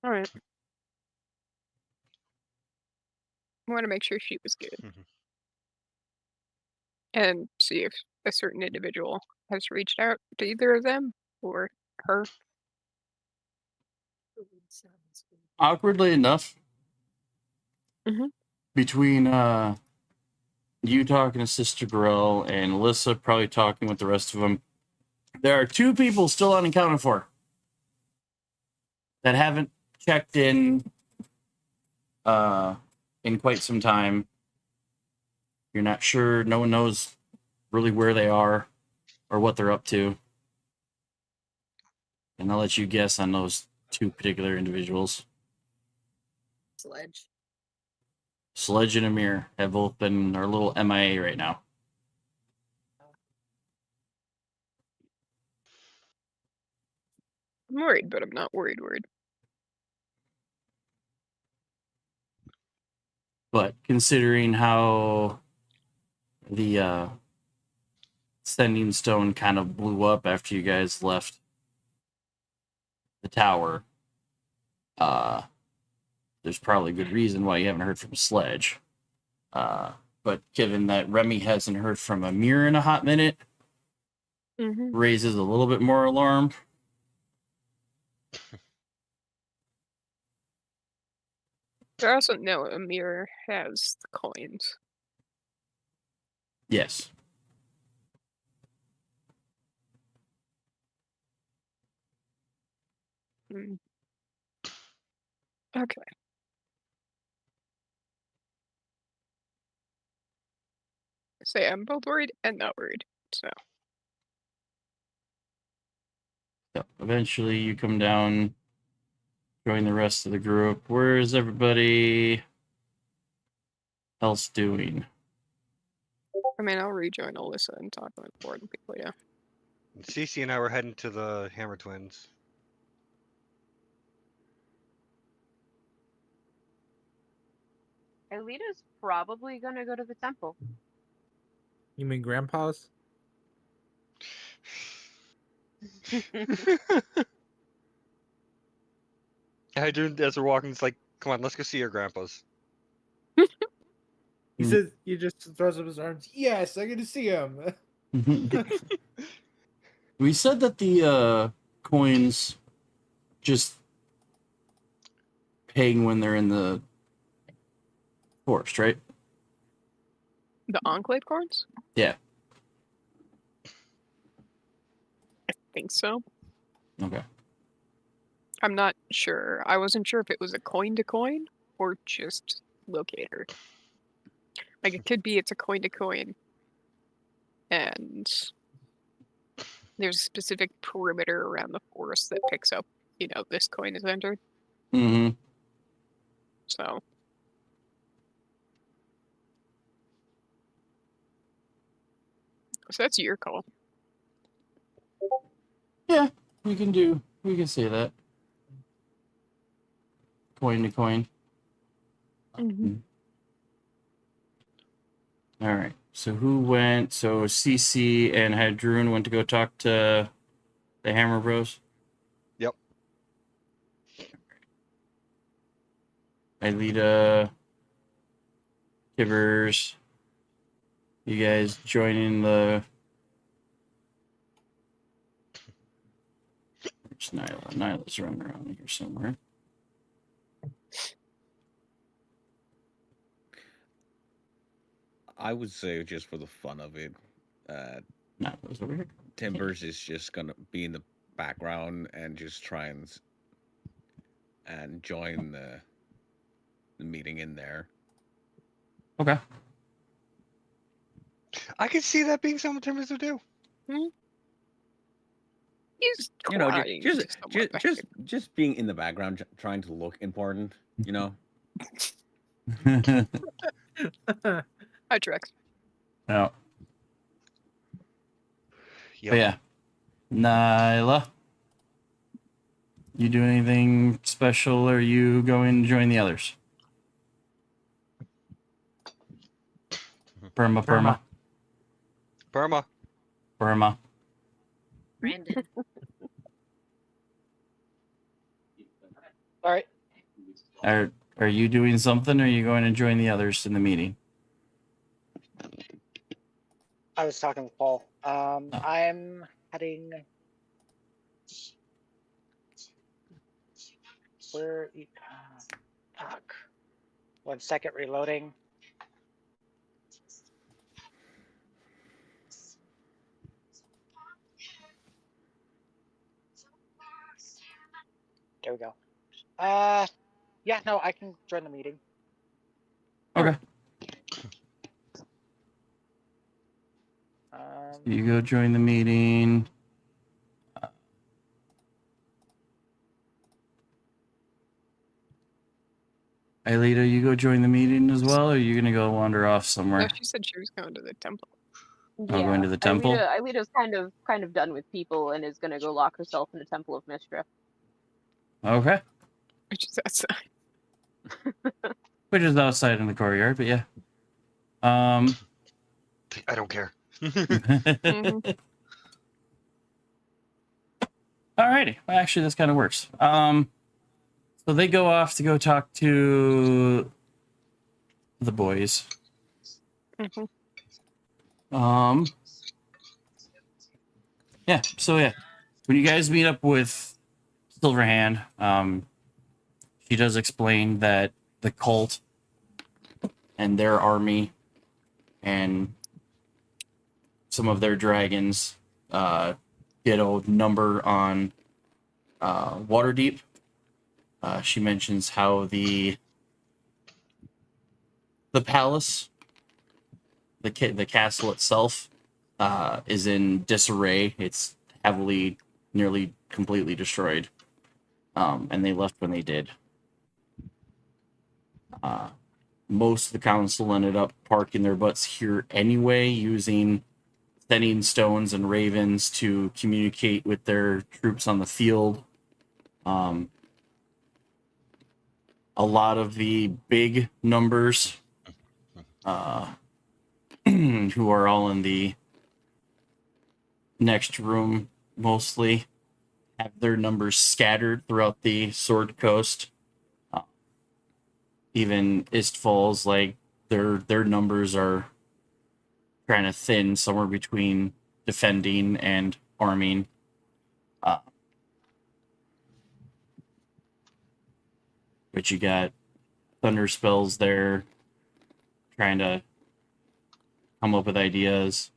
Speaker 3: All right. I want to make sure she was good.
Speaker 2: Mhm.
Speaker 3: And see if a certain individual has reached out to either of them or her.
Speaker 1: Awkwardly enough,
Speaker 3: Mhm.
Speaker 1: between you talking to Sister Gorell and Alyssa probably talking with the rest of them, there are two people still unaccounted for that haven't checked in quite some time. You're not sure. No one knows really where they are or what they're up to. And I'll let you guess on those two particular individuals.
Speaker 5: Sledge.
Speaker 1: Sledge and Amir have both been our little MIA right now.
Speaker 3: I'm worried, but I'm not worried.
Speaker 1: But considering how the sending stone kind of blew up after you guys left the tower. There's probably a good reason why you haven't heard from Sledge. But given that Remy hasn't heard from Amir in a hot minute,
Speaker 3: Mm-hmm.
Speaker 1: raises a little bit more alarm.
Speaker 3: I also know Amir has the coins.
Speaker 1: Yes.
Speaker 3: Mm. Okay. Say I'm both worried and not worried. So
Speaker 1: Yep. Eventually, you come down, join the rest of the group. Where is everybody else doing?
Speaker 3: I mean, I'll rejoin Alyssa and talk with important people. Yeah.
Speaker 2: Cece and I were heading to the Hammer Twins.
Speaker 4: Alita's probably gonna go to the temple.
Speaker 7: You mean Grandpa's?
Speaker 2: I do as we're walking. It's like, come on, let's go see your grandpa's.
Speaker 7: He
Speaker 1: Mm.
Speaker 7: says he just throws up his arms. Yes, I get to see him.
Speaker 1: We said that the coins just paying when they're in the forest, right?
Speaker 3: The Enclave coins?
Speaker 1: Yeah.
Speaker 3: I think so.
Speaker 1: Okay.
Speaker 3: I'm not sure. I wasn't sure if it was a coin to coin or just locator. Like it could be it's a coin to coin, and there's a specific perimeter around the forest that picks up, this coin is entered.
Speaker 1: Mm-hmm.
Speaker 3: So that's your call.
Speaker 1: Yeah, we can say that. Coin to coin.
Speaker 3: Mm-hmm.
Speaker 1: All right. So who went? So CC and Hadroon went to go talk to the Hammer Bros.
Speaker 2: Yep.
Speaker 1: Aelita, Kibbers, you guys joining the. Where's Nyla? Nyla's running around here somewhere.
Speaker 8: I would say just for the fun of it,
Speaker 1: Nyla's over here.
Speaker 8: Timbers is just gonna be in the background and just try and join the meeting in there.
Speaker 1: Okay.
Speaker 2: I could see that being something Timbers would do.
Speaker 3: He's
Speaker 8: You know,
Speaker 3: trying to somewhat behave.
Speaker 8: just being in the background, trying to look important. You know.
Speaker 3: Hi, Trex.
Speaker 1: No.
Speaker 2: Yep.
Speaker 1: But yeah. Nyla. You do anything special, or you go in and join the others? Perma.
Speaker 2: Burma.
Speaker 5: Brandon.
Speaker 6: All right.
Speaker 1: Are you doing something, or are you going to join the others in the meeting?
Speaker 6: I was talking with Paul. I'm heading. Where? Fuck. 1 second, reloading. There we go. Yeah, no, I can join the meeting.
Speaker 1: Okay. You go join the meeting. Aelita, you go join the meeting as well, or are you gonna go wander off
Speaker 3: No,
Speaker 1: somewhere?
Speaker 3: she said she was going to the temple.
Speaker 1: Going to the temple?
Speaker 4: Alita's kind of done with people and is gonna go lock herself in the Temple of Mistra.
Speaker 1: Okay.
Speaker 3: Which is outside.
Speaker 1: Which is outside in the courtyard, but yeah.
Speaker 2: I don't care.
Speaker 3: Mhm.
Speaker 1: Alrighty. Well, actually, this kind of works. So they go off to go talk to the boys.
Speaker 3: Mhm.
Speaker 1: Yeah. So yeah, when you guys meet up with Silverhand, she does explain that the cult and their army and some of their dragons get a number on Waterdeep. She mentions how the palace, the castle itself, is in disarray. It's heavily, nearly completely destroyed, and they left when they did. Most of the council ended up parking their butts here anyway, using sending stones and ravens to communicate with their troops on the field. A lot of the big numbers, who are all in the next room mostly, have their numbers scattered throughout the Sword Coast. Even Istfal's, like, their numbers are kind of thin, somewhere between defending and arming. But you got thunder spells there, trying to come up with ideas.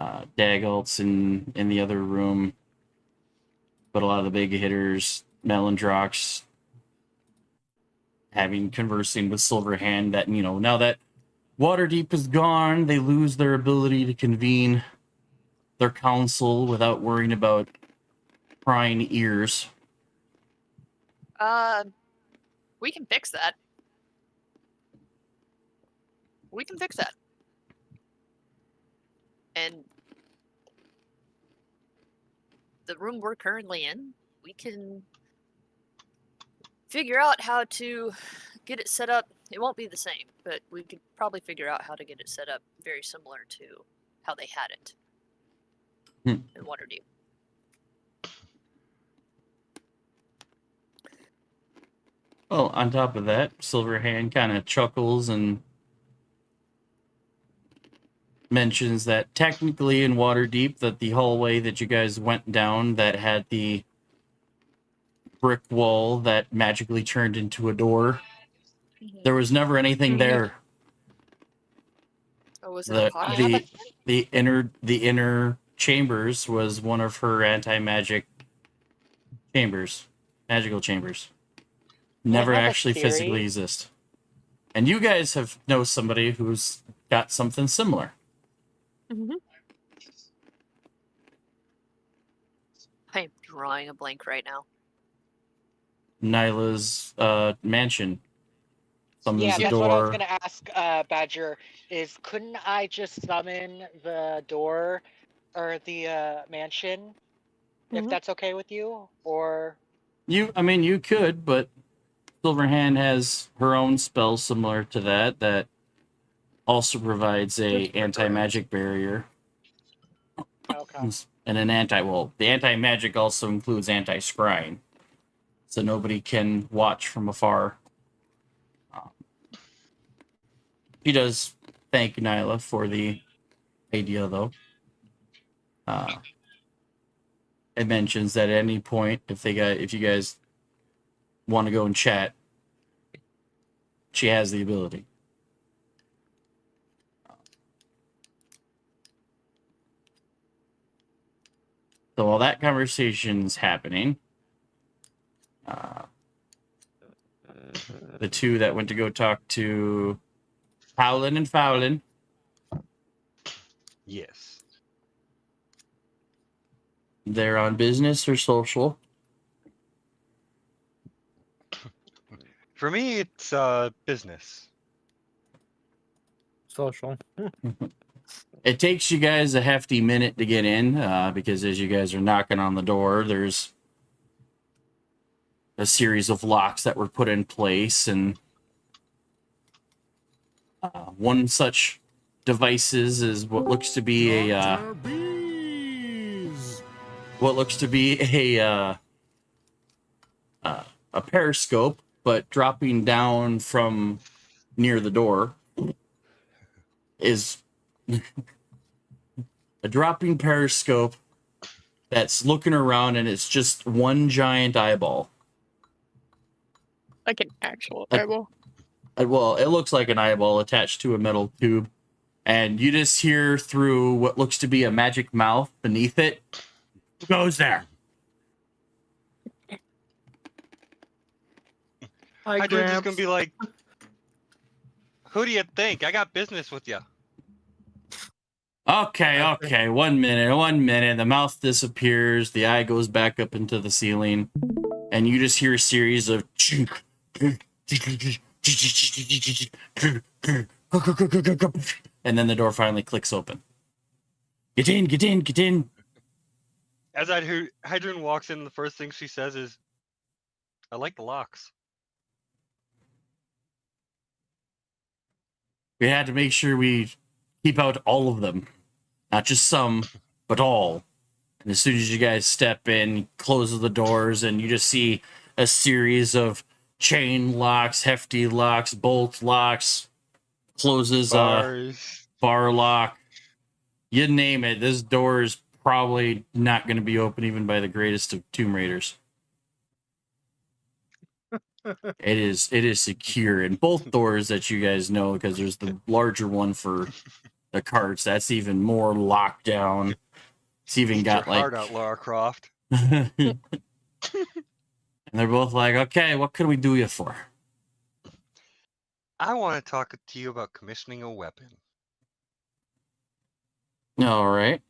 Speaker 1: Dagalt's in the other room, but a lot of the big hitters, Melandrox, conversing with Silverhand, that, you know, now that Waterdeep is gone, they lose their ability to convene their council without worrying about prying ears.
Speaker 5: We can fix that. We can fix that. And the room we're currently in, we can figure out how to get it set up. It won't be the same, but we could probably figure out how to get it set up very similar to how they had it in Waterdeep.
Speaker 1: Well, on top of that, Silverhand kind of chuckles and mentions that technically in Waterdeep, that the hallway that you guys went down that had the brick wall that magically turned into a door, there was never anything there.
Speaker 5: Oh, was it a pot?
Speaker 1: The inner chambers was one of her anti-magic chambers, magical chambers. Never
Speaker 6: I have a
Speaker 1: actually physically
Speaker 6: theory.
Speaker 1: exist. And you guys know somebody who's got something similar.
Speaker 3: Mhm.
Speaker 5: I'm drawing a blank right now.
Speaker 1: Nyla's mansion. Summons
Speaker 6: Yeah,
Speaker 1: the
Speaker 6: that's
Speaker 1: door.
Speaker 6: what I was gonna ask, Badger. Is couldn't I just summon the door or the mansion, if
Speaker 3: Mhm.
Speaker 6: that's okay with you? Or
Speaker 1: You could, but Silverhand has her own spell similar to that also provides a anti-magic barrier.
Speaker 6: okay,
Speaker 1: And the anti-magic also includes anti-scrying. So nobody can watch from afar. He does thank Nyla for the idea, though. It mentions that at any point, if you guys want to go and chat, she has the ability. So while that conversation's happening, the two that went to go talk to Howlin and Fowlin,
Speaker 2: Yes.
Speaker 1: they're on business or social.
Speaker 2: For me, it's business.
Speaker 7: Social.
Speaker 1: It takes you guys a hefty minute to get in, because as you guys are knocking on the door, there's a series of locks that were put in place, and one such devices is what looks to be a periscope, but dropping down from near the door is a dropping periscope that's looking around, and it's just one giant eyeball.
Speaker 3: Like an actual
Speaker 1: Like-
Speaker 3: eyeball.
Speaker 1: Well, it looks like an eyeball attached to a metal tube, and you just hear through what looks to be a magic mouth beneath it. Who goes there?
Speaker 2: Hydro's just gonna be like, "Who do you think? I got business with you."
Speaker 1: Okay. 1 minute. The mouth disappears. The eye goes back up into the ceiling, and you just hear a series of. And then the door finally clicks open. Get in.
Speaker 2: As Hydron walks in, the first thing she says is, "I like the locks."
Speaker 1: We had to make sure we keep out all of them. Not just some, but all. And as soon as you guys step in, closes the doors, and you just see a series of chain locks, hefty locks, bolt locks, closes,
Speaker 2: Bars.
Speaker 1: bar lock. You name it. This door is probably not going to be open even by the greatest of Tomb Raiders. It is secure, and both doors that you guys know, because there's the larger one for the carts. That's even more locked down. It's even
Speaker 2: Eat
Speaker 1: got
Speaker 2: your
Speaker 1: like.
Speaker 2: heart out, Lara Croft.
Speaker 1: And they're both like, "Okay, what can we do you for?"
Speaker 2: I want to talk to you about commissioning a weapon.
Speaker 1: All right.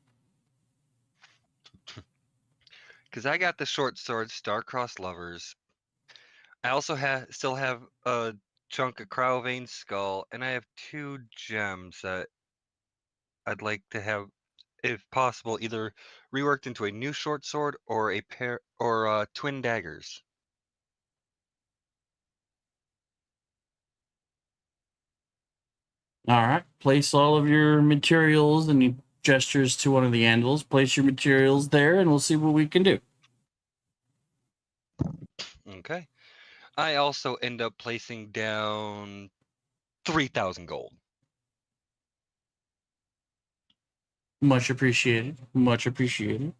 Speaker 2: Because I got the short sword Star-Crossed Lovers. I also still have a chunk of Cryovane Skull, and I have 2 gems that I'd like to have, if possible, either reworked into a new short sword or a pair or twin daggers.
Speaker 1: All right. Place all of your materials, and he gestures to one of the anvils. Place your materials there, and we'll see what we can do.
Speaker 2: Okay. I also end up placing down 3,000 gold.
Speaker 1: Much appreciated. Much appreciated.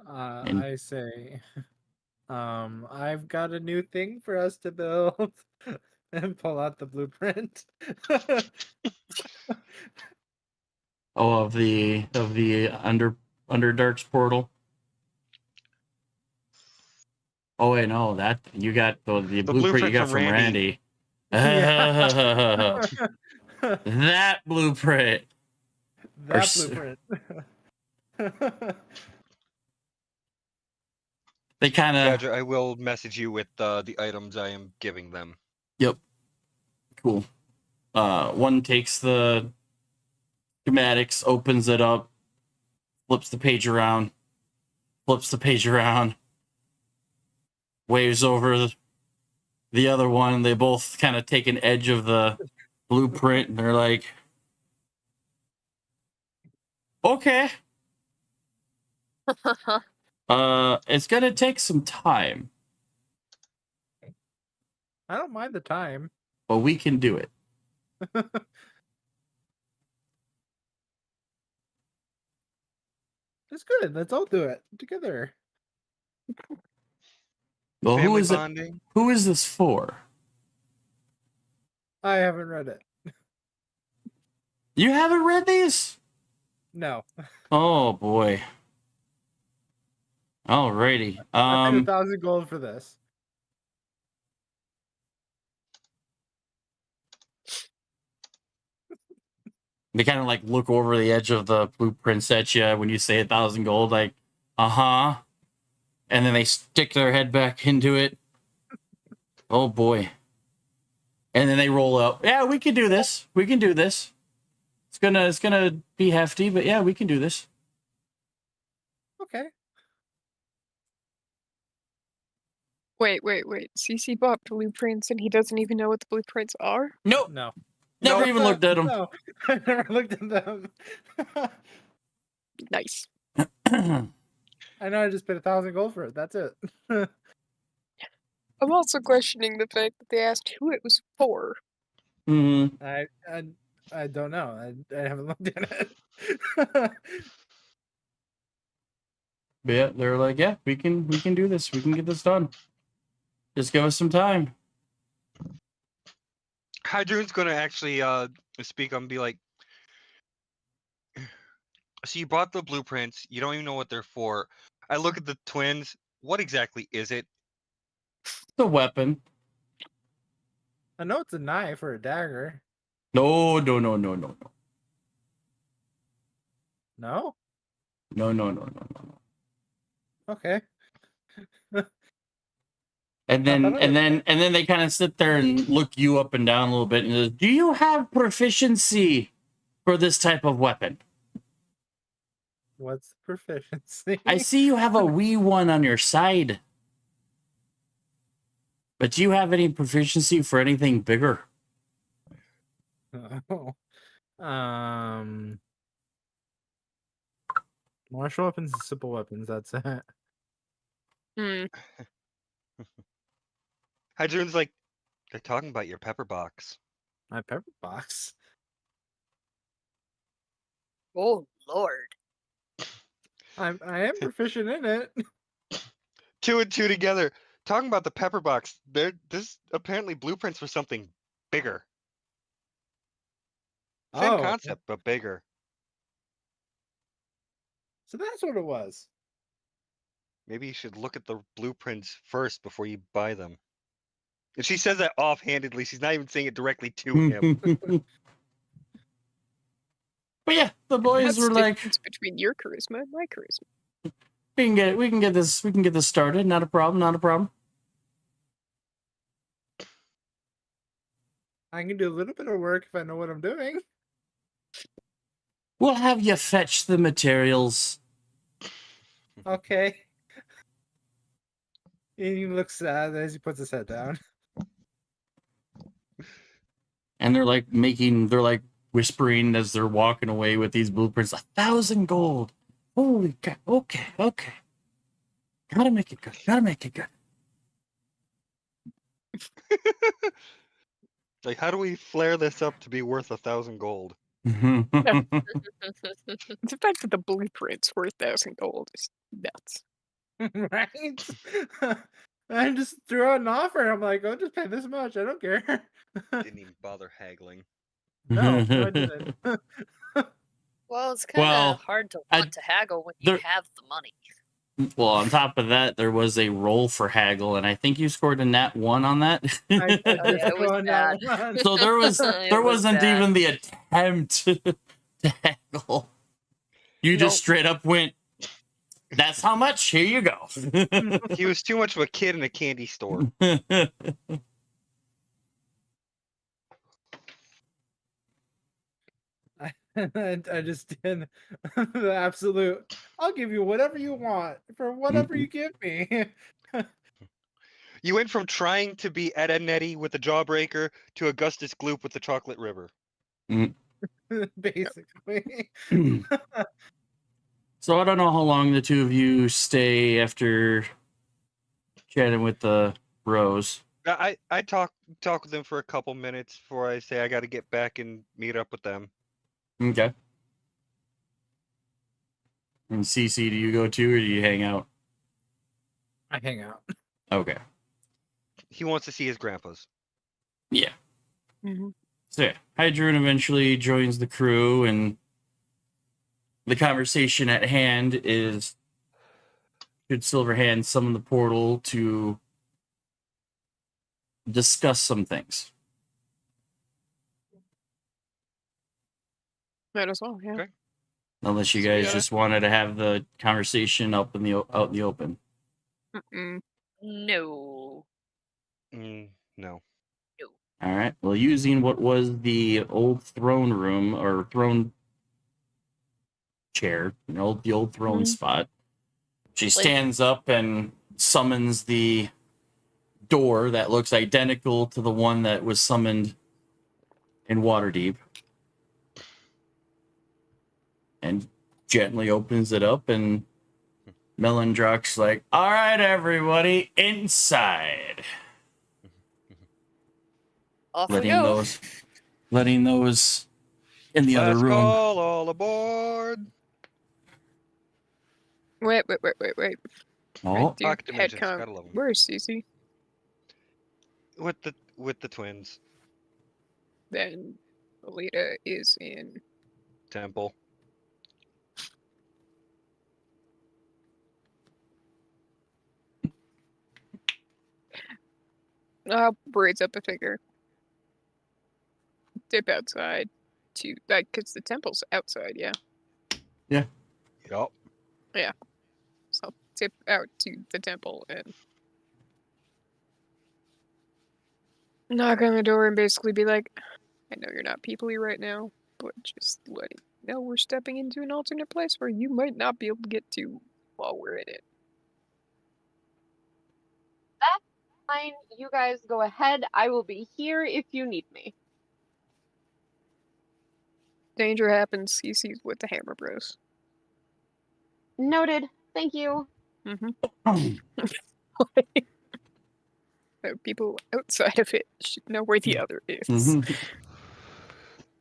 Speaker 1: And-
Speaker 7: I say, I've got a new thing for us to build, and pull out the blueprint.
Speaker 1: Oh, of the Underdark's portal. Oh wait, no, that you got the blueprint you got from Randy.
Speaker 7: Yeah.
Speaker 1: That blueprint.
Speaker 7: That
Speaker 1: s-
Speaker 7: blueprint.
Speaker 1: They kind of
Speaker 2: Badger, I will message you with the items I am giving them.
Speaker 1: cool. One takes the schematics, opens it up, flips the page around, waves over the other one. They both kind of take an edge of the blueprint, and they're like, "Okay, it's gonna take some time,
Speaker 7: I don't mind the time.
Speaker 1: but we can do it."
Speaker 7: It's good. Let's all do it together.
Speaker 1: Well, who
Speaker 2: Family
Speaker 1: is it?
Speaker 2: bonding.
Speaker 1: Who is this for?
Speaker 7: I haven't read it.
Speaker 1: You haven't read these?
Speaker 7: No.
Speaker 1: Oh boy. Alrighty.
Speaker 7: I paid 1,000 gold for this.
Speaker 1: They kind of like look over the edge of the blueprints at you when you say 1,000 gold, like, uh-huh. And then they stick their head back into it. Oh boy. And then they roll up. Yeah, we can do this. We can do this. It's gonna be hefty, but yeah, we can do this.
Speaker 7: Okay.
Speaker 3: Wait. CC bought blueprints and he doesn't even know what the blueprints are?
Speaker 1: Nope.
Speaker 7: No.
Speaker 1: Never even looked at them.
Speaker 7: No, I never looked at them.
Speaker 3: Nice.
Speaker 7: I know I just paid 1,000 gold for it. That's it.
Speaker 3: I'm also questioning the fact that they asked who it was for.
Speaker 7: I don't know. I haven't looked at it.
Speaker 1: But yeah, they're like, yeah, we can do this. We can get this done. Just give us some time.
Speaker 2: Hydroon's gonna actually speak up and be like, so you bought the blueprints, you don't even know what they're for. I look at the twins, what exactly is it?
Speaker 1: The weapon.
Speaker 7: I know it's a knife or a dagger.
Speaker 1: No.
Speaker 7: No?
Speaker 1: No.
Speaker 7: Okay.
Speaker 1: And then they kind of sit there and look you up and down a little bit and goes, do you have proficiency for this type of weapon?
Speaker 7: What's the proficiency?
Speaker 1: I see you have a wee one on your side. But do you have any proficiency for anything bigger?
Speaker 7: Oh. Martial weapons and simple weapons, that's it.
Speaker 3: Hmm.
Speaker 2: Hydroon's like, they're talking about your pepper box.
Speaker 7: My pepper box.
Speaker 5: Oh Lord.
Speaker 7: I am proficient in it.
Speaker 2: 2 and 2 together. Talking about the pepper box, this apparently blueprints for something bigger. Same
Speaker 7: Oh,
Speaker 2: concept, but bigger.
Speaker 7: so that's what it was.
Speaker 2: Maybe you should look at the blueprints first before you buy them. And she says that offhandedly. She's not even saying it directly to him.
Speaker 1: But yeah, the boys
Speaker 3: That's
Speaker 1: were
Speaker 3: the
Speaker 1: like,
Speaker 3: difference between your charisma and my charisma.
Speaker 1: we can get this started. Not a problem.
Speaker 7: I can do a little bit of work if I know what I'm doing.
Speaker 1: We'll have you fetch the materials.
Speaker 7: Okay. He looks sad as he puts his head down.
Speaker 1: And they're like whispering as they're walking away with these blueprints. 1,000 gold. Holy cow. Okay. Gotta make it good.
Speaker 2: Like, how do we flare this up to be worth 1,000 gold?
Speaker 3: The fact that the blueprints were 1,000 gold is nuts.
Speaker 7: Right? I just threw out an offer. I'm like, oh, just pay this much. I don't care.
Speaker 2: Didn't even bother haggling.
Speaker 7: No, I didn't.
Speaker 5: Well, it's kind of
Speaker 1: Well,
Speaker 5: hard to
Speaker 1: I-
Speaker 5: want to haggle when you
Speaker 1: there-
Speaker 5: have the money.
Speaker 1: Well, on top of that, there was a roll for haggle, and I think you scored a nat 1 on that.
Speaker 7: I
Speaker 5: Oh, yeah, it was
Speaker 7: going down
Speaker 5: bad.
Speaker 7: one.
Speaker 1: So there was
Speaker 5: It
Speaker 1: there
Speaker 5: was
Speaker 1: wasn't
Speaker 5: bad.
Speaker 1: even the attempt to haggle. You just
Speaker 3: Nope.
Speaker 1: straight up went, that's how much, here you go.
Speaker 2: He was too much of a kid in a candy store.
Speaker 7: I just did the absolute. I'll give you whatever you want for whatever you give me.
Speaker 2: You went from trying to be Ed, Edd n Eddy with the Jawbreaker to Augustus Gloop with the Chocolate River.
Speaker 7: Basically.
Speaker 1: So I don't know how long the two of you stay after chatting with the bros.
Speaker 2: I talk with them for a couple minutes before I say I got to get back and meet up with them.
Speaker 1: Okay. And CC, do you go too, or do you hang out?
Speaker 7: I hang out.
Speaker 1: Okay.
Speaker 2: He wants to see his grandpas.
Speaker 1: Yeah.
Speaker 3: Mhm.
Speaker 1: So yeah, Hydroon eventually joins the crew, and the conversation at hand is, should Silverhand summon the portal to discuss some things?
Speaker 3: Might as well, yeah.
Speaker 2: Okay.
Speaker 1: Unless you guys
Speaker 3: Yeah.
Speaker 1: just wanted to have the conversation out in the open.
Speaker 3: Mm-mm.
Speaker 5: No.
Speaker 2: No.
Speaker 1: All right. Well, using what was the old throne room or throne chair, the old throne
Speaker 3: Mhm.
Speaker 1: spot, she stands up and summons the door that looks identical to the one that was summoned in Waterdeep, and gently opens it up, and Melindrock's like, "All right, everybody, inside."
Speaker 5: Off
Speaker 1: letting
Speaker 5: we go.
Speaker 1: those in the other
Speaker 2: Last
Speaker 1: room.
Speaker 2: call, all aboard.
Speaker 3: Wait.
Speaker 1: Oh,
Speaker 3: Do
Speaker 2: Pocket
Speaker 3: head
Speaker 2: dimensions,
Speaker 3: count.
Speaker 2: gotta love 'em.
Speaker 3: Where's Cece?
Speaker 2: With the twins.
Speaker 3: Then Alita is in.
Speaker 2: Temple.
Speaker 3: I'll braids up a figure. Dip outside to cause the temple's outside, yeah.
Speaker 2: Yup.
Speaker 3: So I'll tip out to the temple and knock on the door and basically be like, I know you're not people-y right now, but just letting you know we're stepping into an alternate place where you might not be able to get to while we're in it.
Speaker 4: Fine, you guys go ahead. I will be here if you need me.
Speaker 3: Danger happens, CC's with the Hammer Bros.
Speaker 4: Noted. Thank you.
Speaker 3: So people outside of it should know where the other is.
Speaker 1: Mhm.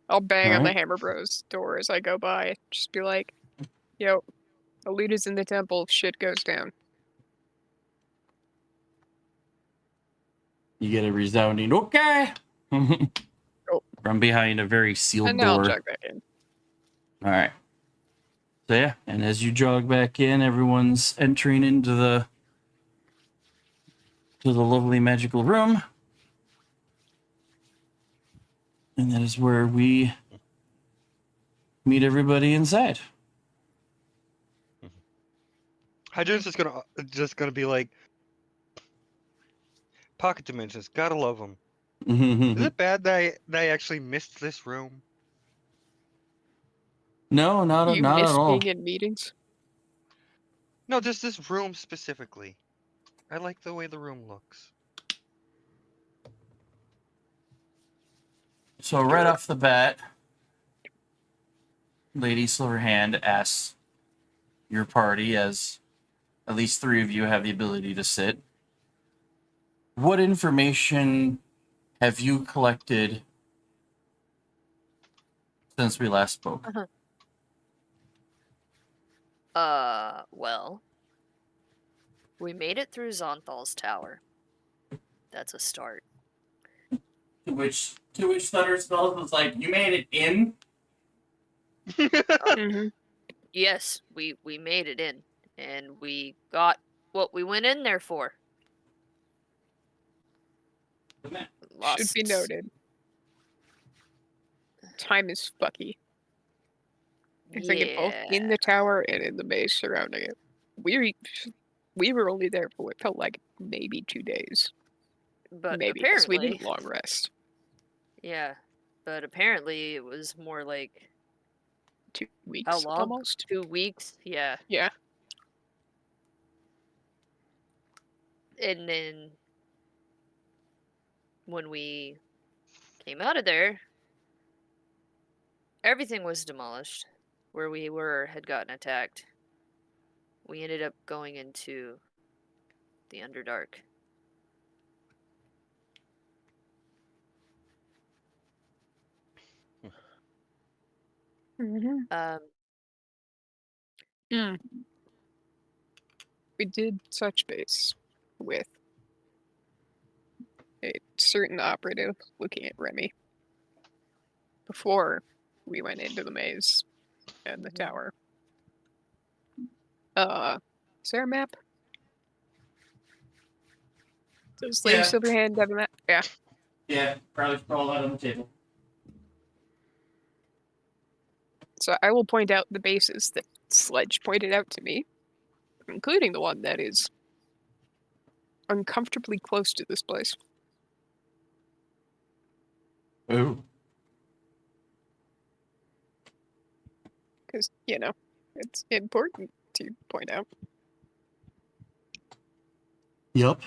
Speaker 3: I'll bang on the
Speaker 1: Alright.
Speaker 3: Hammer Bros door as I go by. Just be like, yo, Alita's in the temple if shit goes down.
Speaker 1: You get a resounding okay from behind a very sealed
Speaker 3: And now I'll
Speaker 1: door.
Speaker 3: jog back in.
Speaker 1: All right. So yeah, and as you jog back in, everyone's entering into the lovely magical room, and that is where we meet everybody inside.
Speaker 2: Hydrogen's just gonna be like, pocket dimensions, gotta love them. Is it bad that I actually missed this room?
Speaker 1: No, not
Speaker 3: You
Speaker 1: at
Speaker 3: miss
Speaker 1: all.
Speaker 3: being in meetings?
Speaker 2: No, just this room specifically. I like the way the room looks.
Speaker 1: So right off the bat, Lady Silverhand asks your party, as at least 3 of you have the ability to sit, what information have you collected since we last spoke?
Speaker 5: Well, we made it through Zonthal's tower. That's a start.
Speaker 1: To which Thunder Spells was like, you made it in?
Speaker 3: Mm-hmm.
Speaker 5: Yes, we made it in, and we got what we went in there for.
Speaker 3: Should be noted. Time is fucky. I think it both in the tower and in the maze surrounding it. We were only there for what felt like maybe 2 days.
Speaker 5: But
Speaker 3: Maybe because we
Speaker 5: apparently,
Speaker 3: didn't long rest.
Speaker 5: yeah, but apparently it was more like
Speaker 3: 2 weeks
Speaker 5: how long?
Speaker 3: almost.
Speaker 5: 2 weeks. Yeah,
Speaker 3: Yeah.
Speaker 5: and then when we came out of there, everything was demolished. Where we were had gotten attacked. We ended up going into the Underdark.
Speaker 3: Mm-hmm. We did touch base with a certain operative looking at Remy before we went into the maze and the tower. Is there a map? Does Lady
Speaker 1: Yeah.
Speaker 3: Silverhand have a map? Yeah.
Speaker 1: Yeah, probably sprawl out on the table.
Speaker 3: So I will point out the bases that Sledge pointed out to me, including the one that is uncomfortably close to this place.
Speaker 1: Ooh.
Speaker 3: Because, it's important to point out.
Speaker 1: Yep.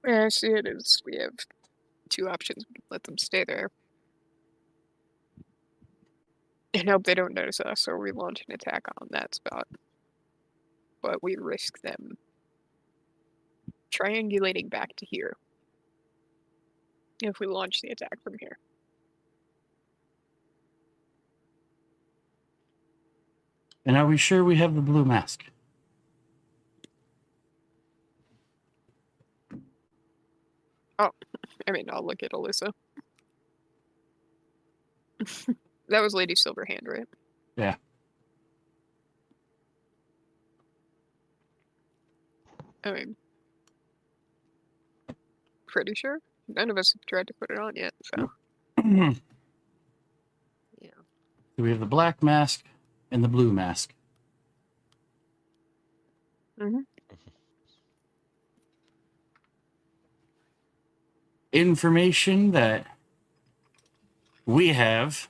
Speaker 3: Yeah, I see it as we have two options. We can let them stay there and hope they don't notice us, or we launch an attack on that spot. But we risk them triangulating back to here if we launch the attack from here.
Speaker 1: And are we sure we have the blue mask?
Speaker 3: I mean, I'll look at Alyssa. That was Lady Silverhand, right?
Speaker 1: Yeah.
Speaker 3: I mean, pretty sure. None of us have tried to put it on yet, so.
Speaker 5: Yeah.
Speaker 1: So we have the black mask and the blue mask.
Speaker 3: Mhm.
Speaker 1: Information that we have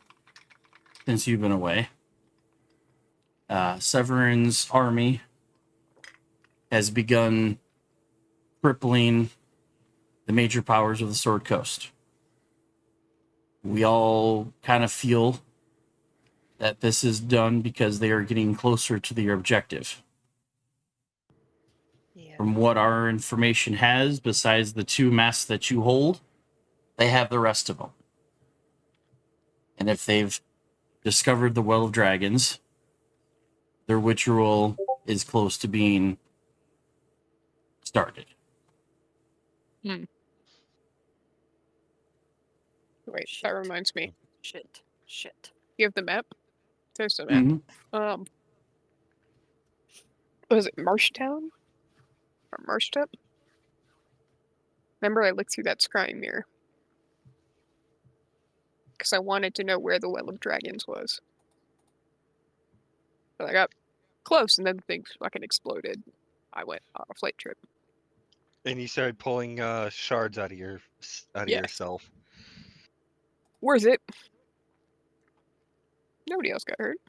Speaker 1: since you've been away. Severin's army has begun crippling the major powers of the Sword Coast. We all kind of feel that this is done because they are getting closer to their objective.
Speaker 5: Yeah.
Speaker 1: From what our information has, besides the two masks that you hold, they have the rest of them. And if they've discovered the Well of Dragons, their ritual is close to being started.
Speaker 3: Wait, that
Speaker 5: Shit.
Speaker 3: reminds me.
Speaker 5: Shit.
Speaker 3: You have the map? There's the map.
Speaker 1: Mhm.
Speaker 3: Was it Marshtown? Or Marshtep? Remember I looked through that scrying mirror. Because I wanted to know where the Well of Dragons was. But I got close and then things fucking exploded. I went on a flight trip.
Speaker 2: And you started pulling shards out of
Speaker 3: Yeah.
Speaker 2: yourself.
Speaker 3: Where's it? Nobody else got hurt.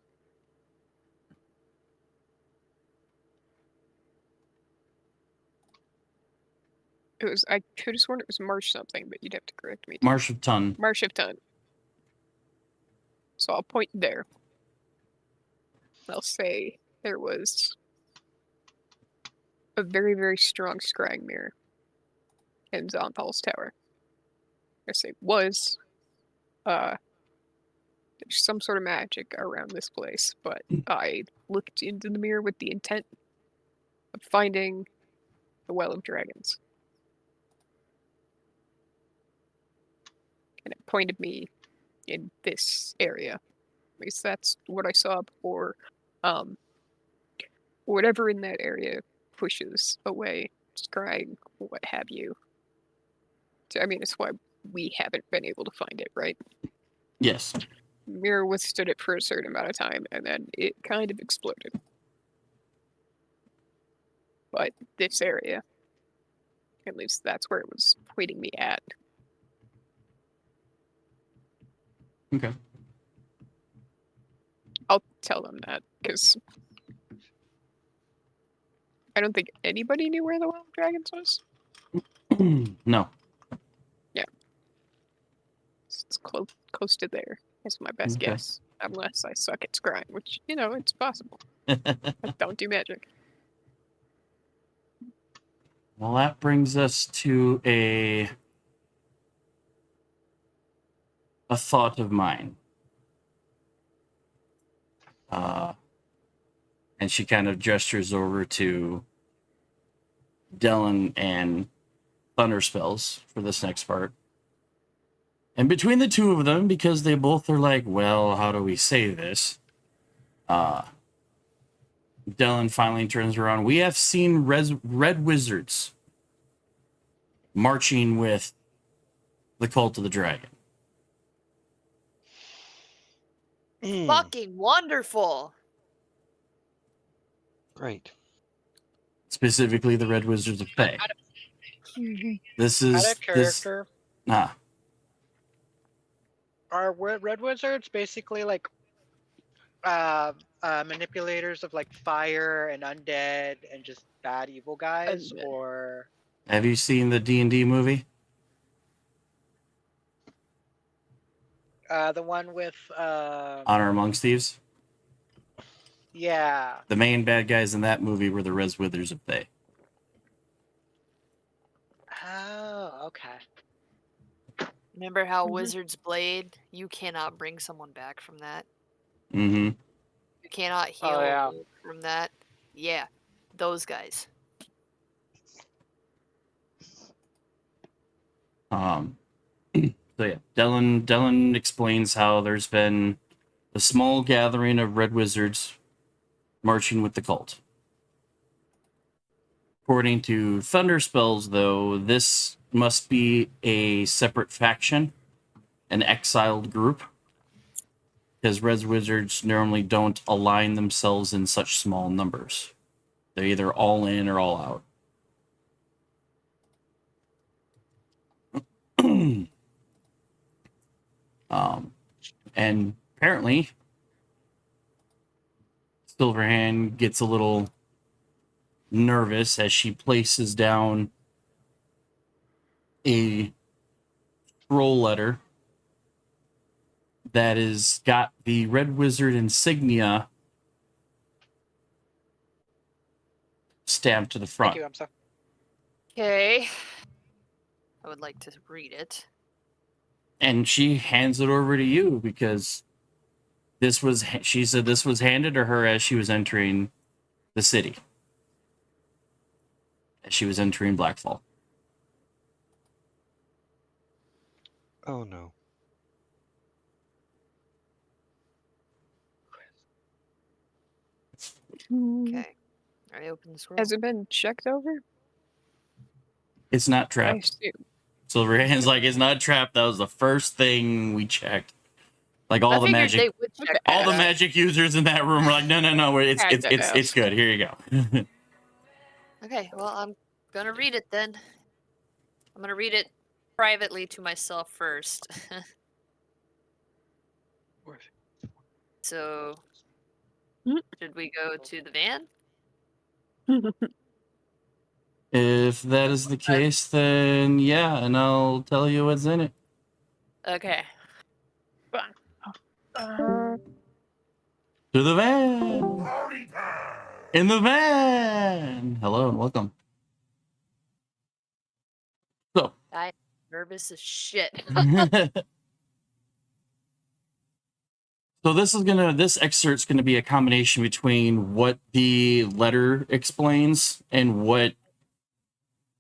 Speaker 3: I could have sworn it was Marsh something, but you'd have to correct me.
Speaker 1: Marsh of Ton.
Speaker 3: Marsh of Ton. So I'll point there. I'll say there was a very, very strong scrying mirror in Zonthal's tower. I say was. There's some sort of magic around this place, but I looked into the mirror with the intent of finding the Well of Dragons. And it pointed me in this area. At least that's what I saw before. Whatever in that area pushes away, scrying, what have you. So, I mean, it's why we haven't been able to find it, right?
Speaker 1: Yes.
Speaker 3: Mirror withstood it for a certain amount of time, and then it kind of exploded. But this area, at least that's where it was pointing me at.
Speaker 1: Okay.
Speaker 3: I'll tell them that, because I don't think anybody knew where the Well of Dragons was.
Speaker 1: No.
Speaker 3: It's close to there. That's my best
Speaker 1: Okay.
Speaker 3: guess. Unless I suck at scrying, which, it's possible. I don't do magic.
Speaker 1: Well, that brings us to a thought of mine. And she kind of gestures over to Dylan and Thunderspells for this next part. And between the two of them, because they both are like, well, how do we say this? Dylan finally turns around. We have seen red wizards marching with the Cult of the Dragon.
Speaker 5: Fucking wonderful.
Speaker 2: Great.
Speaker 1: Specifically, the Red Wizards of Thay. This is
Speaker 6: Out of character. Are red wizards basically like manipulators of like fire and undead and just bad evil guys,
Speaker 3: Undead.
Speaker 6: or
Speaker 1: Have you seen the D&D movie?
Speaker 6: The one with
Speaker 1: Honor Amongst Thieves?
Speaker 6: yeah.
Speaker 1: The main bad guys in that movie were the Res Withers of Thay.
Speaker 6: Oh, okay.
Speaker 5: Remember how
Speaker 3: Mhm.
Speaker 5: Wizard's Blade? You cannot bring someone back from that.
Speaker 1: Mm-hmm.
Speaker 5: You cannot heal
Speaker 6: Oh, yeah.
Speaker 5: from that. Yeah, those guys.
Speaker 1: So yeah, Dylan explains how there's been a small gathering of red wizards marching with the cult. According to Thunderspells, though, this must be a separate faction, an exiled group, because red wizards normally don't align themselves in such small numbers. They're either all in or all out. And apparently, Silverhand gets a little nervous as she places down a scroll letter that has got the Red Wizard insignia stamped to the front.
Speaker 6: Thank you, I'm sorry.
Speaker 5: Okay. I would like to read it.
Speaker 1: And she hands it over to you because she said this was handed to her as she was entering the city, as she was entering Blackfall.
Speaker 2: Oh no.
Speaker 5: Okay. I open the scroll.
Speaker 3: Has it been checked over?
Speaker 1: It's not
Speaker 3: I
Speaker 1: trapped.
Speaker 3: assume.
Speaker 1: Silverhand's like, it's not trapped. That was the first thing we checked. Like
Speaker 5: I
Speaker 1: all the
Speaker 5: figured
Speaker 1: magic,
Speaker 5: they would check
Speaker 1: all the
Speaker 5: that.
Speaker 1: magic users in that room were like, no, it's good. Here you go.
Speaker 5: Okay, well, I'm gonna read it then. I'm gonna read it privately to myself first. So,
Speaker 3: Hmm?
Speaker 5: should we go to the van?
Speaker 1: If that is the case, then yeah, and I'll tell you what's in it.
Speaker 5: Okay.
Speaker 1: To the van. In the van. Hello and welcome. So,
Speaker 5: I'm nervous as shit.
Speaker 1: so this excerpt's gonna be a combination between what the letter explains and what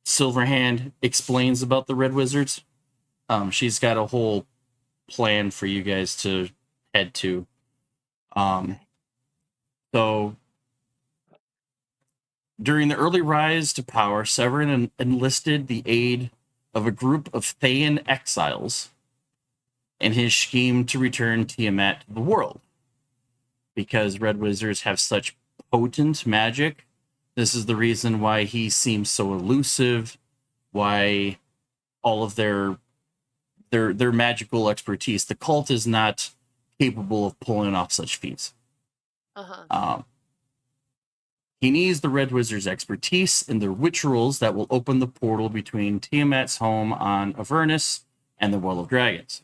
Speaker 1: Silverhand explains about the Red Wizards. She's got a whole plan for you guys to head to. So during the early rise to power, Severin enlisted the aid of a group of Thayan exiles in his scheme to return Tiamat to the world. Because Red Wizards have such potent magic, this is the reason why he seems so elusive, why all of their magical expertise, the cult is not capable of pulling off such feats.
Speaker 5: Uh-huh.
Speaker 1: He needs the Red Wizard's expertise in the rituals that will open the portal between Tiamat's home on Avernus and the Well of Dragons.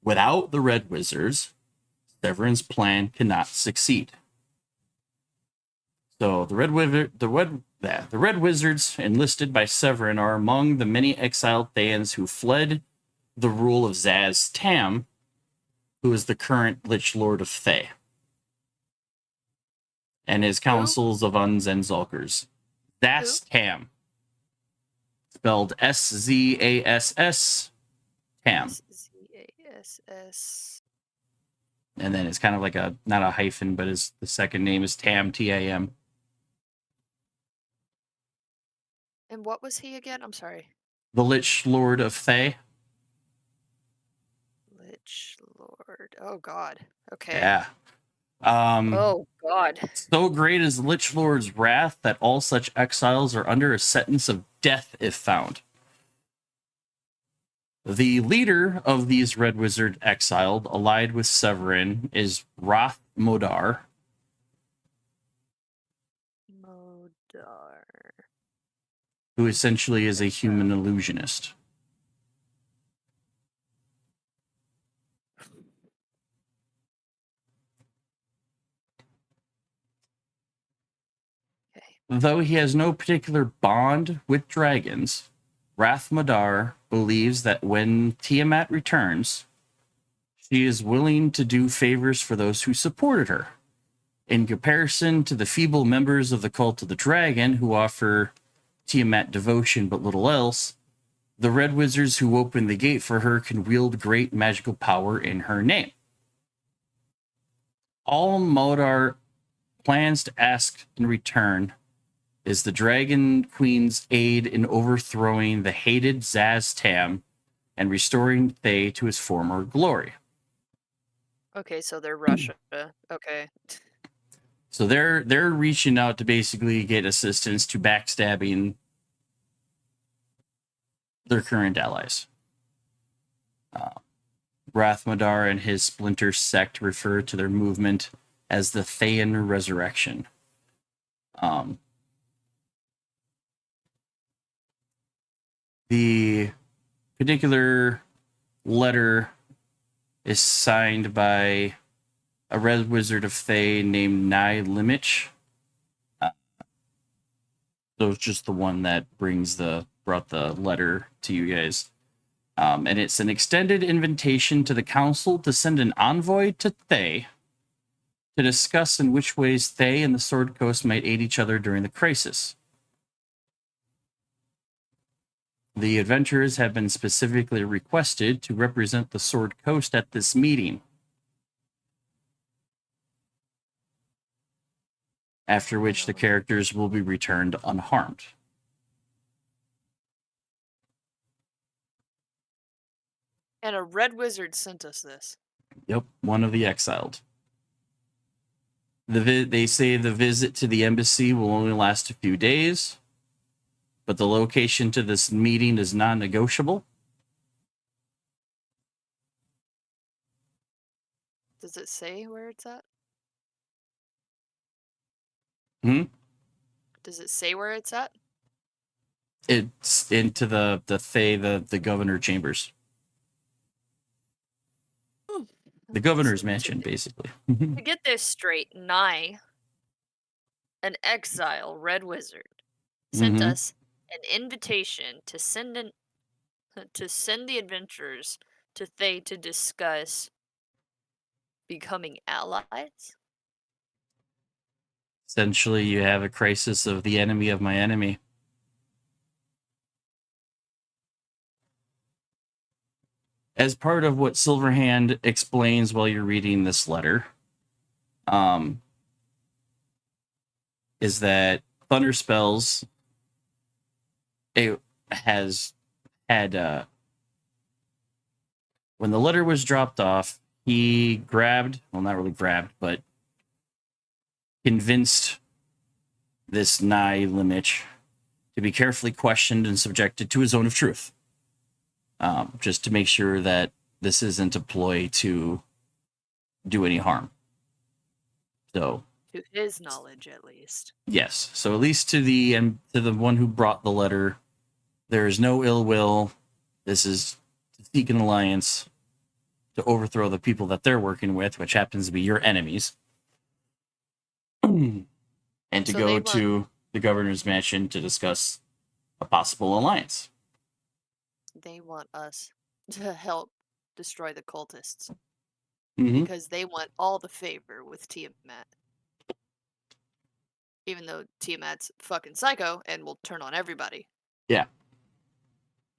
Speaker 1: Without the Red Wizards, Severin's plan cannot succeed. So the Red Wizards enlisted by Severin are among the many exiled Thayans who fled the rule of Zaz Tam, who is the current Lich Lord of Thay, and his councils of Uns and Zulkers. Zaz Tam. Spelled Szass Tam.
Speaker 5: Zass.
Speaker 1: And then it's kind of like not a hyphen, but the second name is Tam, Tam.
Speaker 5: And what was he again? I'm sorry.
Speaker 1: The Lich Lord of Thay.
Speaker 5: Lich Lord. Oh God. Okay.
Speaker 1: Yeah.
Speaker 5: Oh God.
Speaker 1: So great is the Lich Lord's wrath that all such exiles are under a sentence of death if found. The leader of these Red Wizard exiled, allied with Severin, is Roth Modar.
Speaker 5: Modar.
Speaker 1: who essentially is a human illusionist.
Speaker 5: Okay.
Speaker 1: Though he has no particular bond with dragons, Rathmadar believes that when Tiamat returns, she is willing to do favors for those who supported her. In comparison to the feeble members of the Cult of the Dragon who offer Tiamat devotion but little else, the Red Wizards who open the gate for her can wield great magical power in her name. All Modar plans to ask in return is the Dragon Queen's aid in overthrowing the hated Zaz-Tam and restoring Thay to his former glory.
Speaker 5: Okay, so they're Russia. Okay.
Speaker 1: So they're reaching out to basically get assistance to backstabbing their current allies. Rathmadar and his splinter sect refer to their movement as the Thayan Resurrection. The particular letter is signed by a red wizard of Thay named Nye Limich. So it's just the one that brought the letter to you guys. And it's an extended invitation to the council to send an envoy to Thay to discuss in which ways Thay and the Sword Coast might aid each other during the crisis. The adventurers have been specifically requested to represent the Sword Coast at this meeting. After which the characters will be returned unharmed.
Speaker 5: And a red wizard sent us this.
Speaker 1: Yep, one of the exiled. They say the visit to the embassy will only last a few days, but the location to this meeting is non-negotiable.
Speaker 5: Does it say where it's at? Does it say where it's at?
Speaker 1: It's into the Thay, the governor chambers. The governor's mansion, basically.
Speaker 5: To get this straight, Nye, an exile red wizard, sent
Speaker 1: Mhm.
Speaker 5: us an invitation to send the adventurers to Thay to discuss becoming allies.
Speaker 1: Essentially, you have a crisis of the enemy of my enemy. As part of what Silverhand explains while you're reading this letter, is that Thunder Spells has had when the letter was dropped off, he not really grabbed, but convinced this Nye Limich to be carefully questioned and subjected to a zone of truth. Just to make sure that this isn't a ploy to do any harm. So,
Speaker 5: To his knowledge, at least.
Speaker 1: yes. So at least to the one who brought the letter, there is no ill will. This is to seek an alliance to overthrow the people that they're working with, which happens to be your enemies, and to
Speaker 5: So
Speaker 1: go to the governor's mansion to discuss a possible alliance.
Speaker 5: They want us to help destroy the cultists
Speaker 1: Mm-hmm.
Speaker 5: because they want all the favor with Tiamat. Even though Tiamat's fucking psycho and will turn on everybody.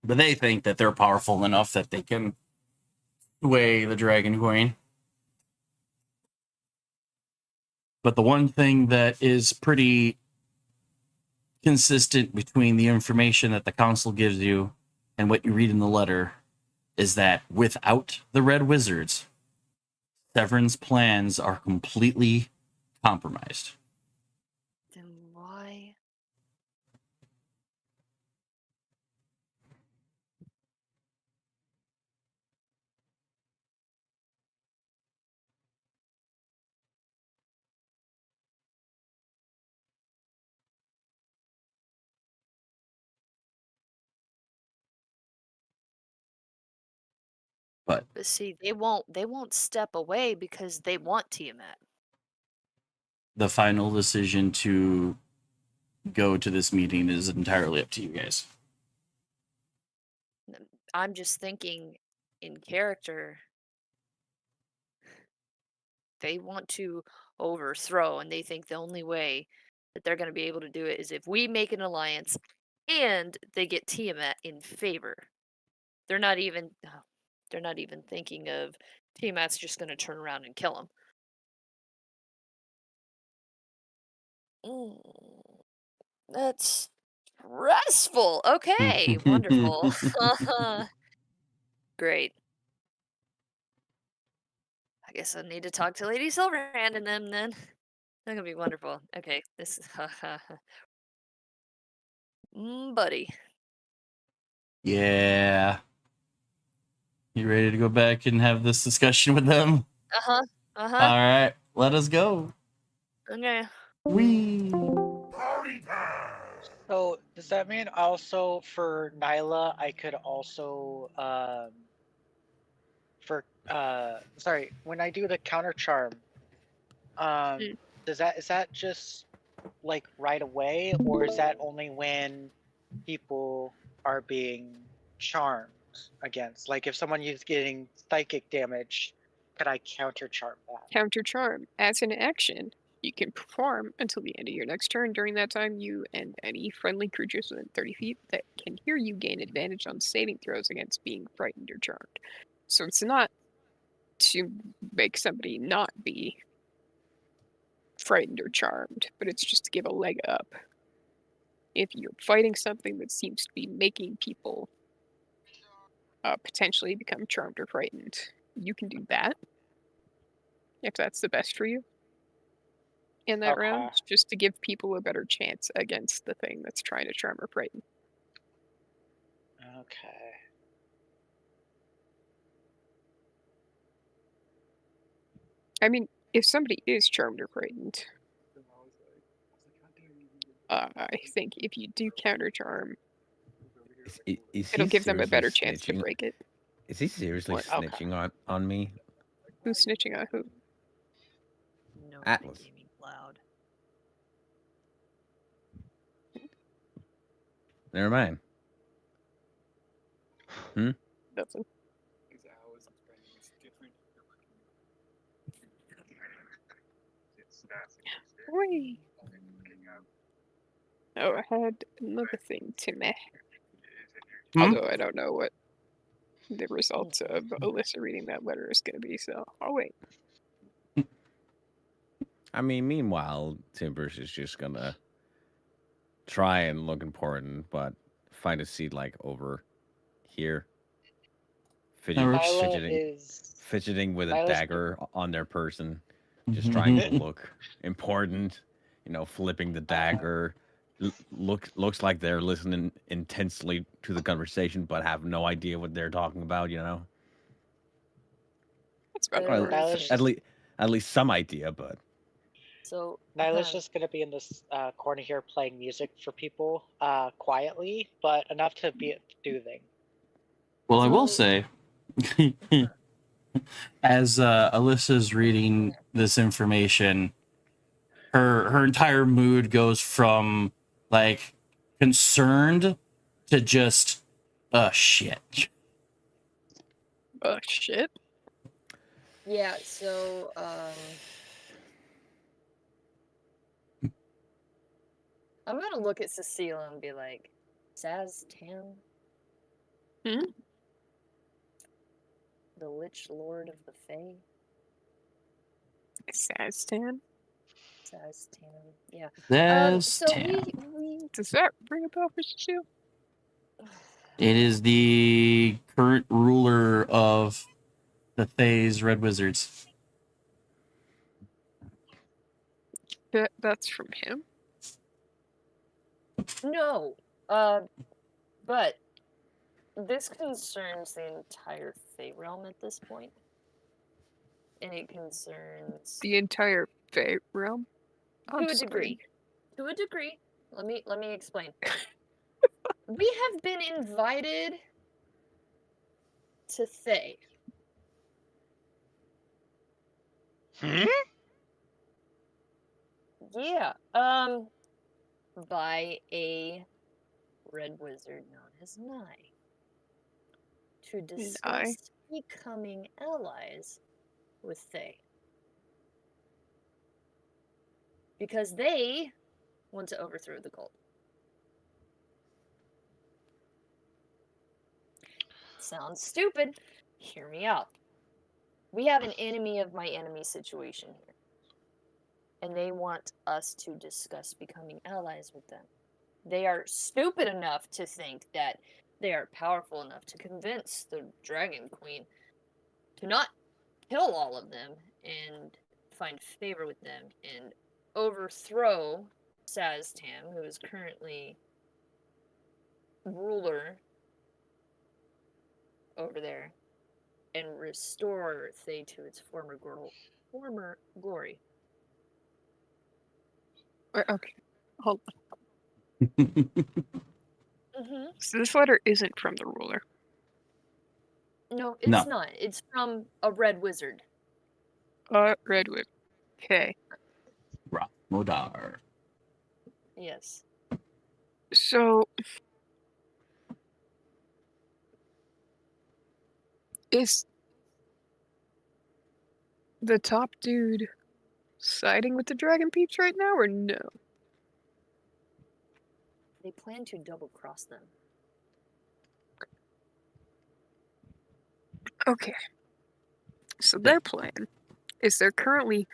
Speaker 1: But they think that they're powerful enough that they can sway the Dragon Queen. But the one thing that is pretty consistent between the information that the council gives you and what you read in the letter is that without the Red Wizards, Severin's plans are completely compromised.
Speaker 5: Then why?
Speaker 1: But
Speaker 5: But see, they won't step away because they want Tiamat.
Speaker 1: the final decision to go to this meeting is entirely up to you guys.
Speaker 5: I'm just thinking in character. They want to overthrow, and they think the only way that they're going to be able to do it is if we make an alliance and they get Tiamat in favor. They're not even thinking of Tiamat's just going to turn around and kill him. That's stressful. Okay, wonderful. Great. I guess I need to talk to Lady Silverhand and them then. That's gonna be wonderful. Okay, this is buddy.
Speaker 1: Yeah. You ready to go back and have this discussion with them?
Speaker 5: Uh-huh.
Speaker 1: All right, let us go.
Speaker 5: Okay.
Speaker 1: Wee.
Speaker 6: So does that mean also for Nyla, I could also sorry, when I do the counter charm,
Speaker 3: Mm.
Speaker 6: is that just like right away, or is that only when people are being charmed against? Like if someone is getting psychic damage, could I counter charm that?
Speaker 3: Counter charm. As an action, you can perform until the end of your next turn. During that time, you and any friendly creatures within 30 feet that can hear you gain advantage on saving throws against being frightened or charmed. So it's not to make somebody not be frightened or charmed, but it's just to give a leg up. If you're fighting something that seems to be making people potentially become charmed or frightened, you can do that if that's the best for you in that round, just to give people a better chance against the thing that's trying to charm or frighten.
Speaker 6: Okay.
Speaker 3: I mean, if somebody is charmed or frightened, I think if you do counter charm,
Speaker 8: Is
Speaker 3: it'll
Speaker 8: he
Speaker 3: give them a
Speaker 8: seriously
Speaker 3: better chance to
Speaker 8: snitching?
Speaker 3: break it.
Speaker 8: Is he seriously
Speaker 3: What?
Speaker 6: Okay.
Speaker 8: snitching on me?
Speaker 3: Who's snitching on who?
Speaker 5: No
Speaker 8: Atlas.
Speaker 5: gaming loud.
Speaker 8: Never mind.
Speaker 3: Nothing. Whee! Oh, I had another thing to me. Although I don't know what the results of Alyssa reading that letter is going to be, so I'll wait.
Speaker 8: I mean, meanwhile, Timbers is just gonna try and look important, but find a seat like over here,
Speaker 1: Nyla
Speaker 8: fidgeting with a
Speaker 6: Nyla's-
Speaker 8: dagger on their person, just trying to look important. You know, flipping the dagger. Looks like they're listening intensely to the conversation, but have no idea what they're talking about. You know,
Speaker 3: That's about
Speaker 8: Well,
Speaker 3: right.
Speaker 6: Nyla's
Speaker 8: at least some idea, but
Speaker 5: So
Speaker 6: Nyla's just gonna be in this corner here playing music for people quietly, but enough to be soothing.
Speaker 1: Well, I will
Speaker 5: So-
Speaker 1: say, as Alyssa's reading this information, her entire mood goes from like concerned to just shit.
Speaker 3: Oh, shit.
Speaker 5: yeah, so I'm gonna look at Cecilia and be like, Saztan?
Speaker 3: Hmm?
Speaker 5: The Lich Lord of the Fae?
Speaker 3: Saztan?
Speaker 5: Saztan. Yeah.
Speaker 1: That's
Speaker 5: So we
Speaker 3: Does that ring a bell for Cecile?
Speaker 1: It is the current ruler of the Thays Red Wizards.
Speaker 3: That's from him?
Speaker 5: No. But this concerns the entire Fae realm at this point. And it concerns
Speaker 3: The entire Fae realm?
Speaker 5: to
Speaker 3: I'm
Speaker 5: a
Speaker 3: sorry.
Speaker 5: degree. To a degree. Let me explain. We have been invited to Thay
Speaker 2: Hmm?
Speaker 5: Yeah. By a red wizard known as Nye to discuss becoming allies with Thay. Because they want to overthrow the cult. Sounds stupid. Hear me out. We have an enemy of my enemy situation here. And they want us to discuss becoming allies with them. They are stupid enough to think that they are powerful enough to convince the Dragon Queen to not kill all of them and find favor with them and overthrow Saztam, who is currently ruler over there, and restore Thay to its former glory.
Speaker 3: Okay, hold on.
Speaker 5: Mm-hmm.
Speaker 3: So this letter isn't from the ruler.
Speaker 5: No, it's
Speaker 1: No.
Speaker 5: not. It's from a red wizard.
Speaker 3: Redwood. Okay.
Speaker 1: Rathmodar.
Speaker 5: Yes.
Speaker 3: So is the top dude siding with the Dragon Peeps right now, or no?
Speaker 5: They plan to double cross them.
Speaker 3: Okay. So their plan is they're currently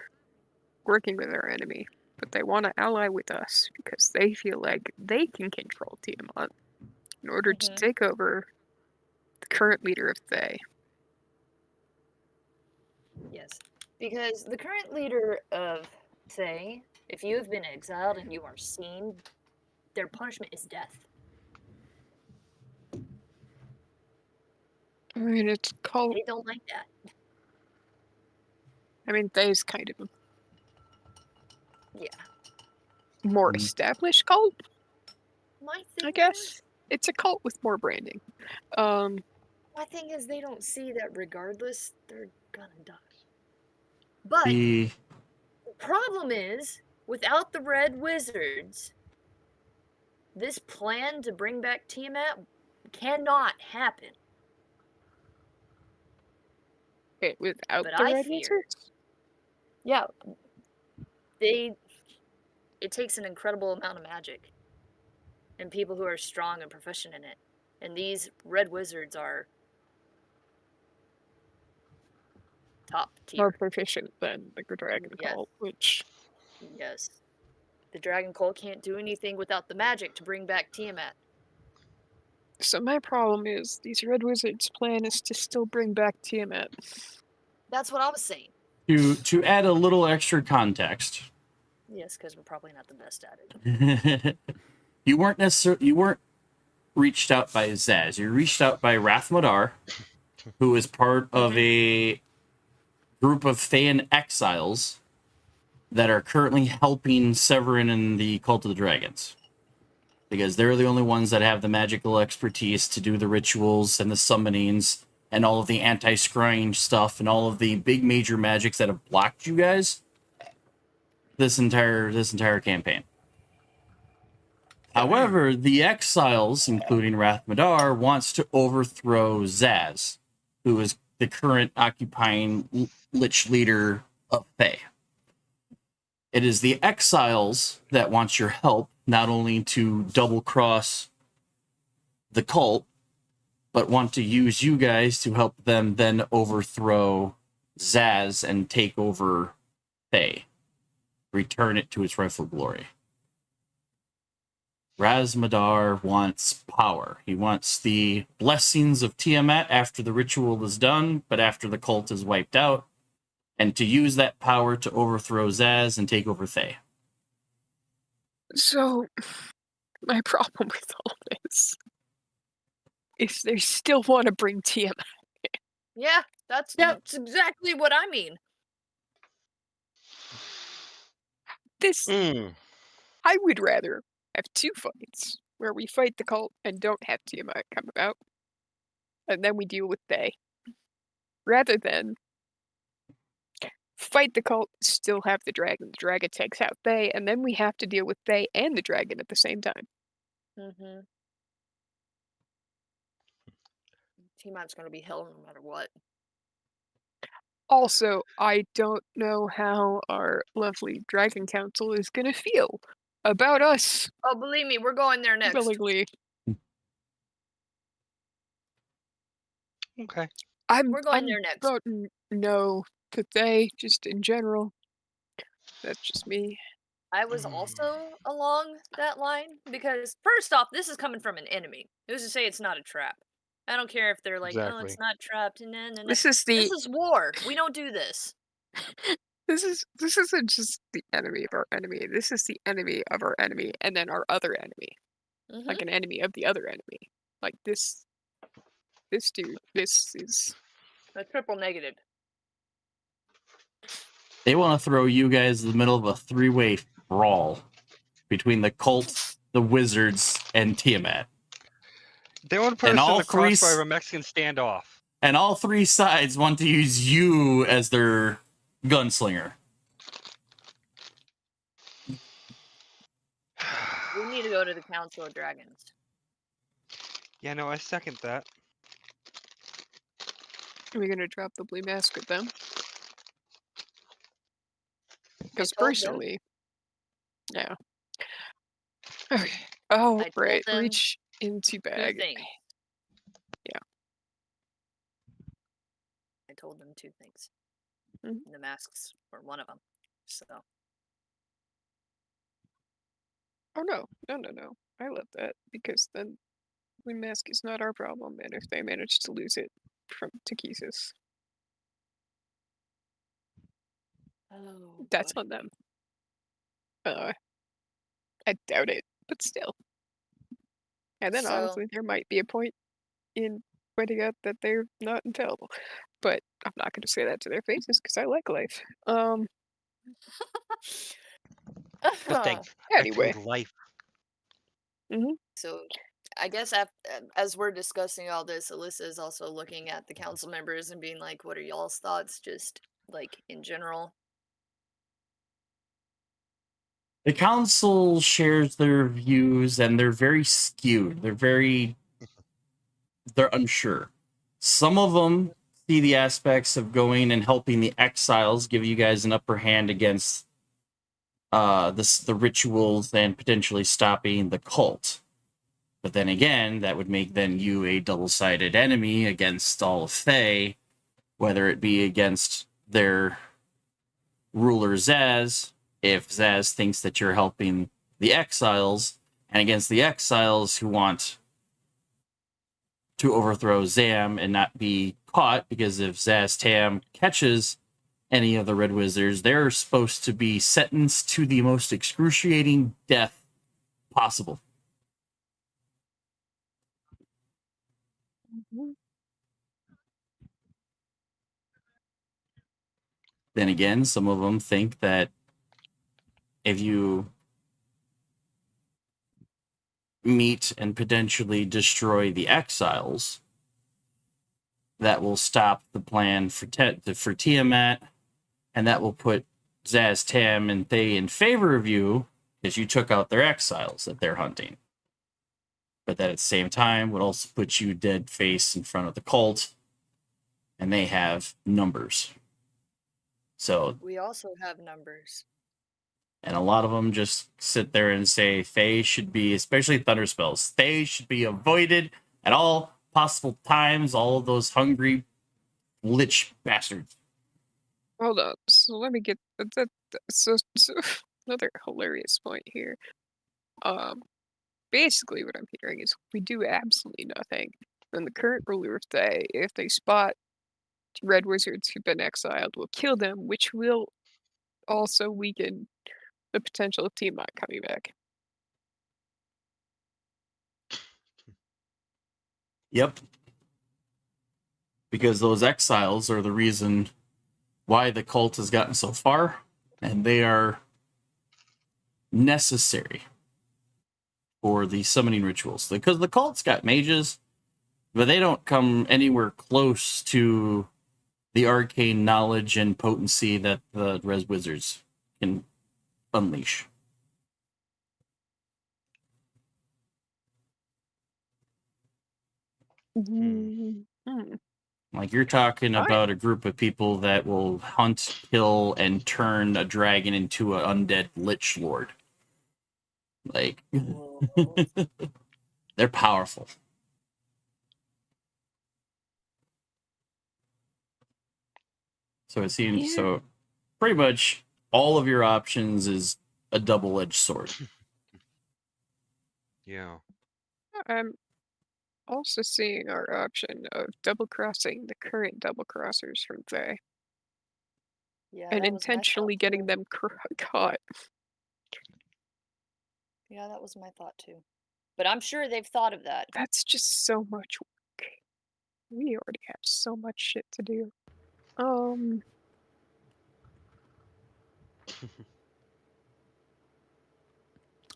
Speaker 3: working with our enemy, but they want to ally with us because they feel like they can control Tiamat in order to
Speaker 5: Mhm.
Speaker 3: take over the current leader of Thay.
Speaker 5: Yes. Because the current leader of Thay, if you have been exiled and you are seen, their punishment is death.
Speaker 3: I mean, it's called.
Speaker 5: They don't like that.
Speaker 3: I mean, Thay's kind of
Speaker 5: Yeah.
Speaker 3: a more
Speaker 1: Mhm.
Speaker 3: established cult.
Speaker 5: My thing
Speaker 3: I guess
Speaker 5: is,
Speaker 3: it's a cult with more branding.
Speaker 5: my thing is they don't see that regardless, they're gonna die. But
Speaker 1: The
Speaker 5: the problem is, without the Red Wizards, this plan to bring back Tiamat cannot happen.
Speaker 3: Okay, without
Speaker 5: But
Speaker 3: the
Speaker 5: I
Speaker 3: Red
Speaker 5: fear-
Speaker 3: Wizards.
Speaker 5: Yeah, it takes an incredible amount of magic and people who are strong and proficient in it. And these red wizards are top
Speaker 3: More
Speaker 5: tier.
Speaker 3: proficient than the Dragon
Speaker 5: Yes.
Speaker 3: Cult, which
Speaker 5: Yes. The Dragon Cult can't do anything without the magic to bring back Tiamat.
Speaker 3: so my problem is these Red Wizards' plan is to still bring back Tiamat.
Speaker 5: That's what I was saying.
Speaker 1: to add a little extra context.
Speaker 5: Yes, because we're probably not the best at it.
Speaker 1: You weren't reached out by Zaz. You were reached out by Rathmodar, who is part of a group of Thayan exiles that are currently helping Severin and the Cult of the Dragons. Because they're the only ones that have the magical expertise to do the rituals and the summonings and all of the anti-scrying stuff and all of the big major magics that have blocked you guys this entire campaign. However, the exiles, including Rathmodar, wants to overthrow Zaz, who is the current occupying Lich leader of Thay. It is the exiles that want your help, not only to double-cross the cult, but want to use you guys to help them then overthrow Zaz and take over Thay. Return it to its rightful glory. Rathmodar wants power. He wants the blessings of Tiamat after the ritual is done, but after the cult is wiped out, and to use that power to overthrow Zaz and take over Thay.
Speaker 3: So, my problem with all this is they still want to bring Tiamat.
Speaker 5: Yeah, that's exactly what I mean.
Speaker 3: This,
Speaker 2: Mm.
Speaker 3: I would rather have two fights where we fight the cult and don't have Tiamat come about, and then we deal with Thay, rather than fight the cult, still have the dragon. The dragon takes out Thay, and then we have to deal with Thay and the dragon at the same time.
Speaker 5: Mm-hmm. Tiamat's gonna be hell no matter what.
Speaker 3: Also, I don't know how our lovely Dragon Council is gonna feel about us
Speaker 5: Oh, believe me, we're going there next.
Speaker 3: willingly.
Speaker 2: Okay.
Speaker 5: We're going
Speaker 3: I'm
Speaker 5: there next.
Speaker 3: voting no to Thay, just in general. That's just me.
Speaker 5: I was also along that line because first off, this is coming from an enemy. Who's to say it's not a trap? I don't care if they're like, oh,
Speaker 2: Exactly.
Speaker 5: it's not trapped. Nah, nah, nah.
Speaker 3: This is the
Speaker 5: This is war. We don't do this.
Speaker 3: this isn't just the enemy of our enemy. This is the enemy of our enemy, and then our other enemy,
Speaker 5: Mhm.
Speaker 3: like an enemy of the other enemy. Like this dude. This is
Speaker 5: A triple negative.
Speaker 1: They want to throw you guys in the middle of a three-way brawl between the cult, the wizards, and Tiamat.
Speaker 2: They want to put us
Speaker 1: all
Speaker 2: in the
Speaker 1: three
Speaker 2: crossfire of a Mexican standoff.
Speaker 1: And all three sides want to use you as their gunslinger.
Speaker 5: We need to go to the Council of Dragons.
Speaker 2: Yeah, no, I second that.
Speaker 3: Are we gonna drop the blue mask with them? Because
Speaker 5: told them.
Speaker 3: personally, yeah. Okay. Oh,
Speaker 5: I told
Speaker 3: right.
Speaker 5: them
Speaker 3: Reach into bag.
Speaker 5: things.
Speaker 3: Yeah.
Speaker 5: I told them 2 things.
Speaker 3: Mhm.
Speaker 5: And the masks were one of them. So
Speaker 3: Oh no, no. I love that because then blue mask is not our problem, and if they manage to lose it from Takesis, that's on them. I doubt it, but still. And then
Speaker 5: So-
Speaker 3: honestly, there might be a point in pointing out that they're not infallible. But I'm not going to say that to their faces because I like life.
Speaker 2: But thanks.
Speaker 3: Anyway.
Speaker 2: I found life.
Speaker 5: So I guess as we're discussing all this, Alyssa is also looking at the council members and being like, what are y'all's thoughts just like in general?
Speaker 1: The council shares their views and they're very skewed. They're unsure. Some of them see the aspects of going and helping the exiles, give you guys an upper hand against the rituals and potentially stopping the cult. But then again, that would make then you a double-sided enemy against all of Thay, whether it be against their ruler Zaz, if Zaz thinks that you're helping the exiles, and against the exiles who want to overthrow Zam and not be caught, because if Zaz Tam catches any of the Red Wizards, they're supposed to be sentenced to the most excruciating death possible. Then again, some of them think that if you meet and potentially destroy the exiles, that will stop the plan for Tiamat, and that will put Zaz, Tam, and Thay in favor of you because you took out their exiles that they're hunting. But that at the same time would also put you dead face in front of the cult, and they have numbers. So,
Speaker 5: We also have numbers.
Speaker 1: and a lot of them just sit there and say Thay should be, especially thunder spells, Thay should be avoided at all possible times. All of those hungry lich bastards.
Speaker 3: Hold on. So let me get that. So another hilarious point here. Basically, what I'm hearing is we do absolutely nothing. Then the current ruler of Thay, if they spot Red Wizards who've been exiled, will kill them, which will also weaken the potential of Tiamat coming back.
Speaker 1: Yep. Because those exiles are the reason why the cult has gotten so far, and they are necessary for the summoning rituals. Because the cult's got mages, but they don't come anywhere close to the arcane knowledge and potency that the Res Wizards can unleash.
Speaker 3: Hmm.
Speaker 1: Like, you're talking
Speaker 3: Alright.
Speaker 1: about a group of people that will hunt, kill, and turn a dragon into an undead lich lord. Like, they're powerful. So it seems
Speaker 3: Yeah.
Speaker 1: so. Pretty much all of your options is a double-edged sword.
Speaker 2: Yeah.
Speaker 3: I'm also seeing our option of double crossing the current double crossers from Thay
Speaker 5: Yeah,
Speaker 3: and
Speaker 5: that was my thought
Speaker 3: intentionally getting
Speaker 5: too.
Speaker 3: them caught.
Speaker 5: Yeah, that was my thought too. But I'm sure they've thought of that.
Speaker 3: That's just so much work. We already have so much shit to do.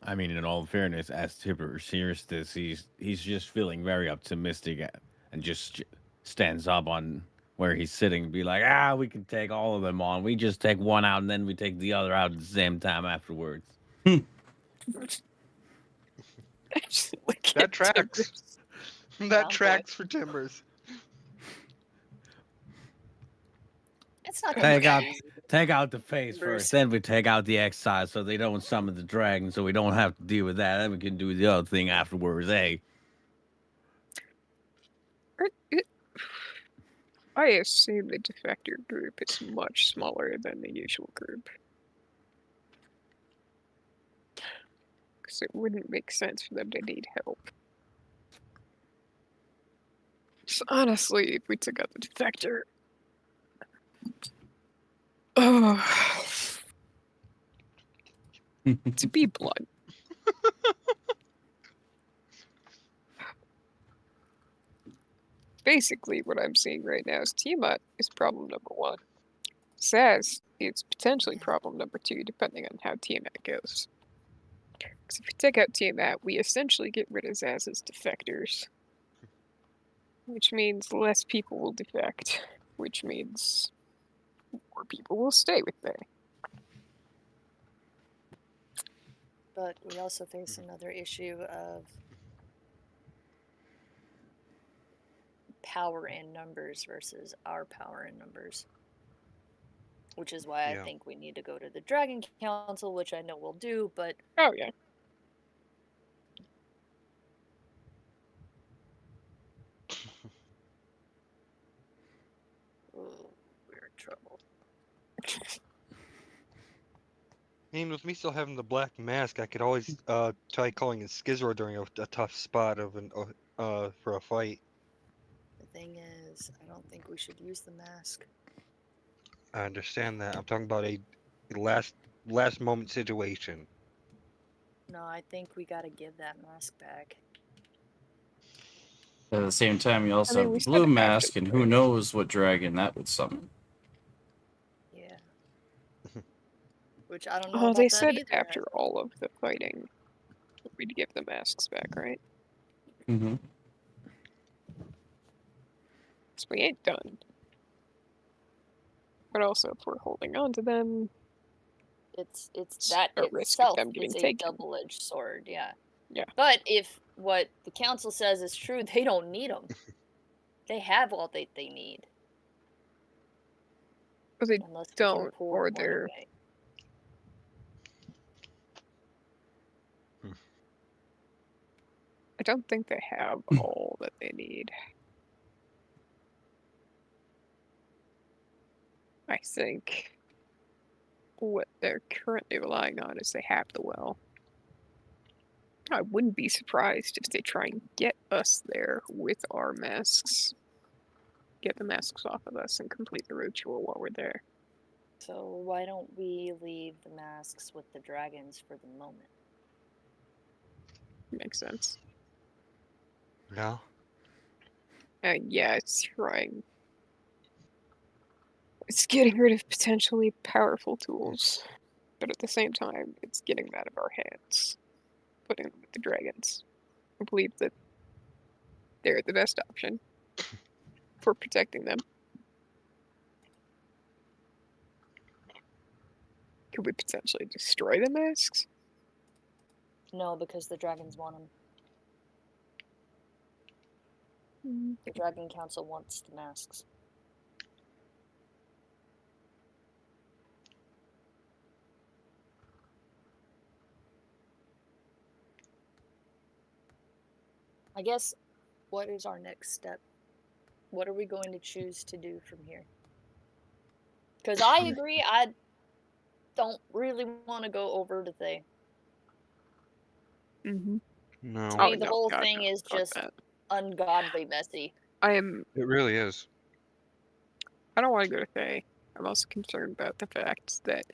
Speaker 8: I mean, in all fairness, as Tipper hears this, he's just feeling very optimistic and just stands up on where he's sitting and be like, we can take all of them on. We just take one out and then we take the other out at the same time afterwards.
Speaker 2: That tracks.
Speaker 5: Sounds
Speaker 2: That
Speaker 5: like-
Speaker 2: tracks for Timbers.
Speaker 5: It's not
Speaker 8: Take
Speaker 5: gonna
Speaker 8: out,
Speaker 5: be easy.
Speaker 8: take out the face
Speaker 5: Bruce.
Speaker 8: first, then we take out the exile so they don't summon the dragon, so we don't have to deal with that. Then we can do the other thing afterwards, eh?
Speaker 3: I assume the defector group is much smaller than the usual group. Because it wouldn't make sense for them to need help. So honestly, if we took out the defector... to be blunt. Basically, what I'm seeing right now is Tiamat is problem number 1. Saz is potentially problem number 2, depending on how Tiamat goes. Because if we take out Tiamat, we essentially get rid of Zaz's defectors. Which means less people will defect. Which means more people will stay with Thay.
Speaker 5: But we also face another issue of power in numbers versus our power in numbers. Which is why
Speaker 2: Yeah.
Speaker 5: I think we need to go to the Dragon Council, which I know we'll do, but
Speaker 3: Oh, yeah.
Speaker 5: we're in trouble.
Speaker 2: I mean, with me still having the black mask, I could always try calling in Skizor during a tough spot of for a fight.
Speaker 5: The thing is, I don't think we should use the mask.
Speaker 2: I understand that. I'm talking about a last moment situation.
Speaker 5: No, I think we gotta give that mask back.
Speaker 1: At the same time, you also
Speaker 3: mean,
Speaker 1: have
Speaker 3: we
Speaker 1: the
Speaker 3: said
Speaker 1: blue
Speaker 3: after
Speaker 1: mask,
Speaker 3: the
Speaker 1: and who
Speaker 3: fight.
Speaker 1: knows what dragon that would summon.
Speaker 5: Yeah. Which I don't know
Speaker 3: Oh,
Speaker 5: about
Speaker 3: they
Speaker 5: that
Speaker 3: said
Speaker 5: either.
Speaker 3: after all of the fighting, we'd give the masks back, right?
Speaker 1: Mm-hmm.
Speaker 3: So we ain't done. But also, if we're holding on to them,
Speaker 5: It's
Speaker 3: It's
Speaker 5: that
Speaker 3: a risk of
Speaker 5: itself
Speaker 3: them getting
Speaker 5: is a
Speaker 3: taken.
Speaker 5: double-edged sword, yeah.
Speaker 3: Yeah.
Speaker 5: But if what the council says is true, they don't need them. They have all they need.
Speaker 3: but they
Speaker 5: Unless we can
Speaker 3: don't,
Speaker 5: pull
Speaker 3: or
Speaker 5: one
Speaker 3: they're...
Speaker 5: away.
Speaker 3: I don't think they have all that they need. I think what they're currently relying on is they have the well. I wouldn't be surprised if they try and get us there with our masks. Get the masks off of us and complete the ritual while we're there.
Speaker 5: So why don't we leave the masks with the dragons for the moment?
Speaker 3: Makes sense.
Speaker 2: No?
Speaker 3: And yeah, it's trying. It's getting rid of potentially powerful tools, but at the same time, it's getting them out of our hands, putting them with the dragons. I believe that they're the best option for protecting them. Could we potentially destroy the masks?
Speaker 5: No, because the dragons want them.
Speaker 3: Mm,
Speaker 5: The Dragon Council wants the masks. I guess, what is our next step? What are we going to choose to do from here? Because I agree, I don't really want to go over to Thay.
Speaker 3: mhm.
Speaker 2: No,
Speaker 5: To
Speaker 3: Oh,
Speaker 5: me, the
Speaker 3: no,
Speaker 5: whole
Speaker 3: God,
Speaker 5: thing
Speaker 3: no,
Speaker 5: is
Speaker 3: fuck
Speaker 5: just
Speaker 3: that.
Speaker 5: ungodly messy.
Speaker 3: I
Speaker 2: it really is.
Speaker 3: don't want to go to Thay. I'm also concerned about the fact that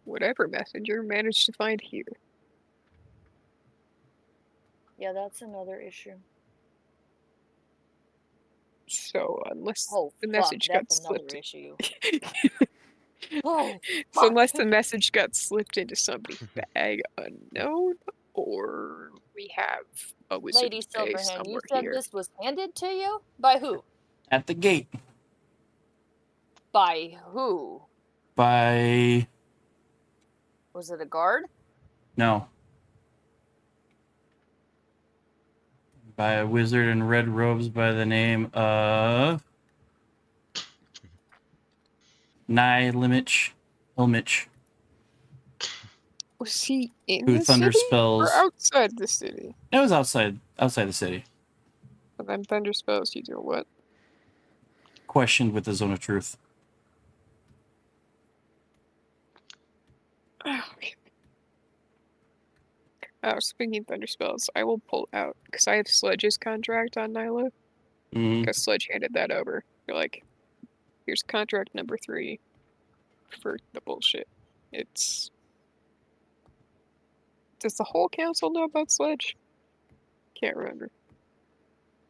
Speaker 3: whatever messenger managed to find here.
Speaker 5: Yeah, that's another issue.
Speaker 3: So unless
Speaker 5: Oh,
Speaker 3: the
Speaker 5: fuck,
Speaker 3: message got
Speaker 5: that's another
Speaker 3: slipped,
Speaker 5: issue. Oh,
Speaker 3: so unless
Speaker 5: fuck.
Speaker 3: the message got slipped into somebody's bag unknown, or we have a
Speaker 5: Lady
Speaker 3: wizard's bay
Speaker 5: Silverhand, you
Speaker 3: somewhere
Speaker 5: said
Speaker 3: here.
Speaker 5: this was handed to you? By who?
Speaker 1: At the gate
Speaker 5: By who?
Speaker 1: by
Speaker 5: Was it a guard?
Speaker 1: no. By a wizard in red robes by the name of Nye Ilmich.
Speaker 3: Was he in
Speaker 1: Who
Speaker 3: the city
Speaker 1: thunderspells?
Speaker 3: or outside the city?
Speaker 1: It was outside the city.
Speaker 3: But then thunder spells you do what?
Speaker 1: Questioned with the zone of truth.
Speaker 3: Okay. Speaking of thunder spells, I will pull out because I have Sledge's contract on Nyla.
Speaker 1: Mm-hmm.
Speaker 3: Because Sledge handed that over. You're like, here's contract number 3 for the bullshit. It's. Does the whole council know about Sledge? Can't remember.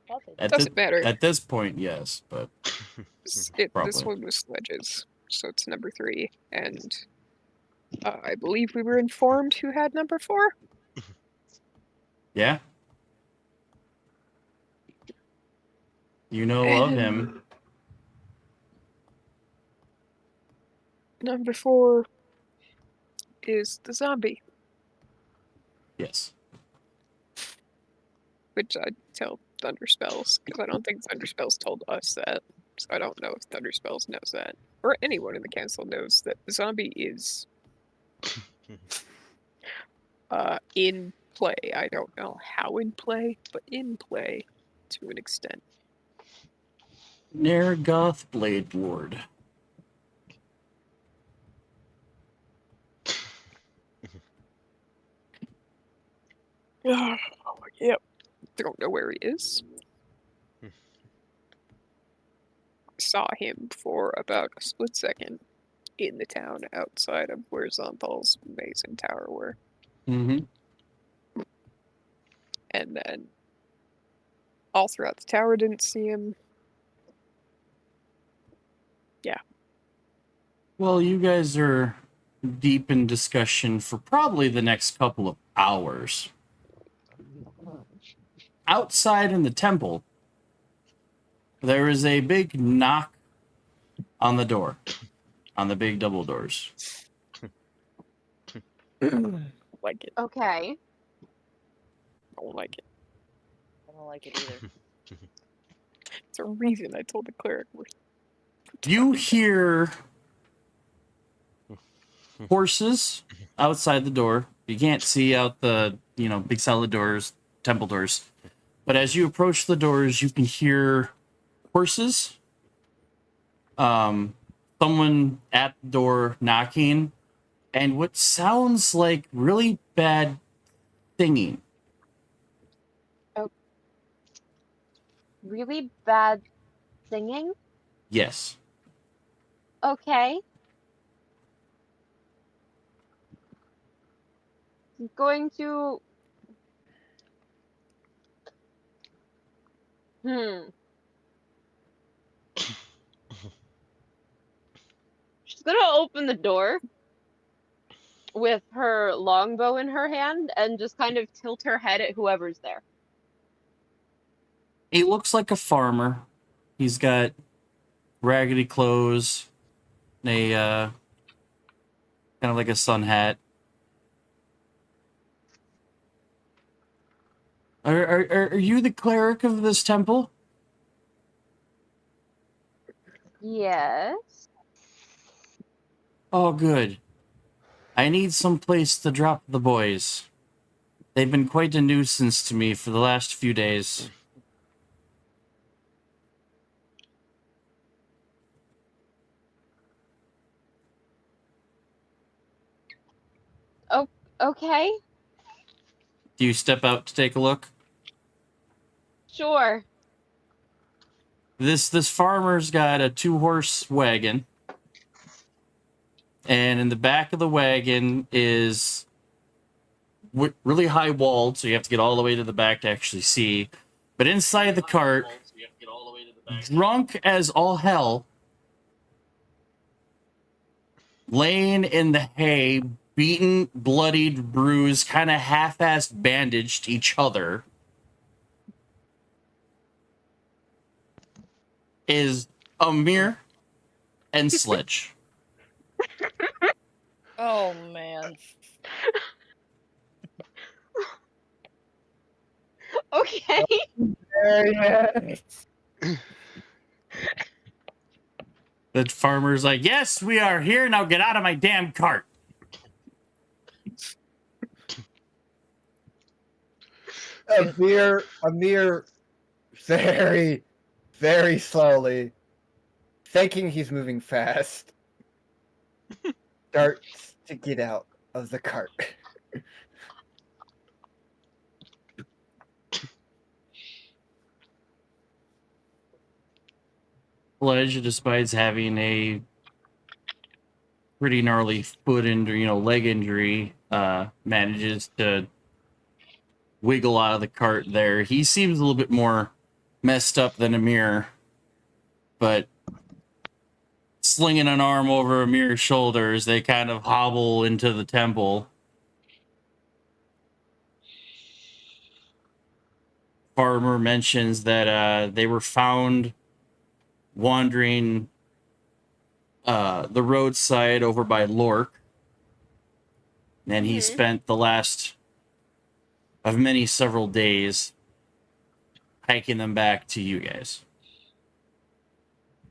Speaker 5: Thought they did.
Speaker 1: At
Speaker 3: Doesn't matter.
Speaker 1: At this point, yes, but
Speaker 3: This
Speaker 1: probably.
Speaker 3: one was Sledge's, so it's number 3. And I believe we were informed who had number 4.
Speaker 1: Yeah. You know of him.
Speaker 3: Number 4 is the zombie,
Speaker 1: Yes.
Speaker 3: which I tell Thunderspells, because I don't think Thunderspells told us that. So I don't know if Thunderspells knows that. Or anyone in the council knows that the zombie is in play. I don't know how in play, but in play to an extent.
Speaker 1: Nargoth Blade Ward.
Speaker 3: Yep. Don't know where he is. Saw him for about a split second in the town outside of where Zonthal's maze and tower were.
Speaker 1: Mm-hmm.
Speaker 3: And then all throughout the tower didn't see him. Yeah.
Speaker 1: Well, you guys are deep in discussion for probably the next couple of hours. Outside in the temple, there is a big knock on the door, on the big double doors.
Speaker 3: Like it.
Speaker 4: Okay.
Speaker 3: Don't like it.
Speaker 5: I don't like it either.
Speaker 3: It's a reason I told the cleric we're
Speaker 1: You hear horses outside the door. You can't see out the, big solid doors, temple doors. But as you approach the doors, you can hear horses. Someone at the door knocking, and what sounds like really bad singing.
Speaker 4: Really bad singing?
Speaker 1: Yes.
Speaker 4: Okay. She's going to... She's gonna open the door with her longbow in her hand and just kind of tilt her head at whoever's there.
Speaker 1: He looks like a farmer. He's got raggedy clothes, a kind of like a sun hat. Are you the cleric of this temple?
Speaker 4: Yes.
Speaker 1: Oh, good. I need some place to drop the boys. They've been quite a nuisance to me for the last few days.
Speaker 4: Okay.
Speaker 1: Do you step out to take a look?
Speaker 4: Sure.
Speaker 1: This farmer's got a 2-horse wagon, and in the back of the wagon is really high walled, so you have to get all the way to the back to actually see. But inside the cart, drunk as all hell, laying in the hay, beaten, bloodied, bruised, kind of half-assed bandaged each other, is Amir and Sledge.
Speaker 5: Oh man.
Speaker 4: Okay.
Speaker 7: Yes.
Speaker 1: The farmer's like, yes, we are here. Now get out of my damn cart.
Speaker 7: Amir, very, very slowly, thinking he's moving fast, starts to get out of the cart.
Speaker 1: Sledge, despite having a pretty gnarly foot injury, leg injury, manages to wiggle out of the cart there. He seems a little bit more messed up than Amir, but slinging an arm over Amir's shoulders, they kind of hobble into the temple. Farmer mentions that they were found wandering the roadside over by Lork, and he spent the last of several days hiking them back to you guys.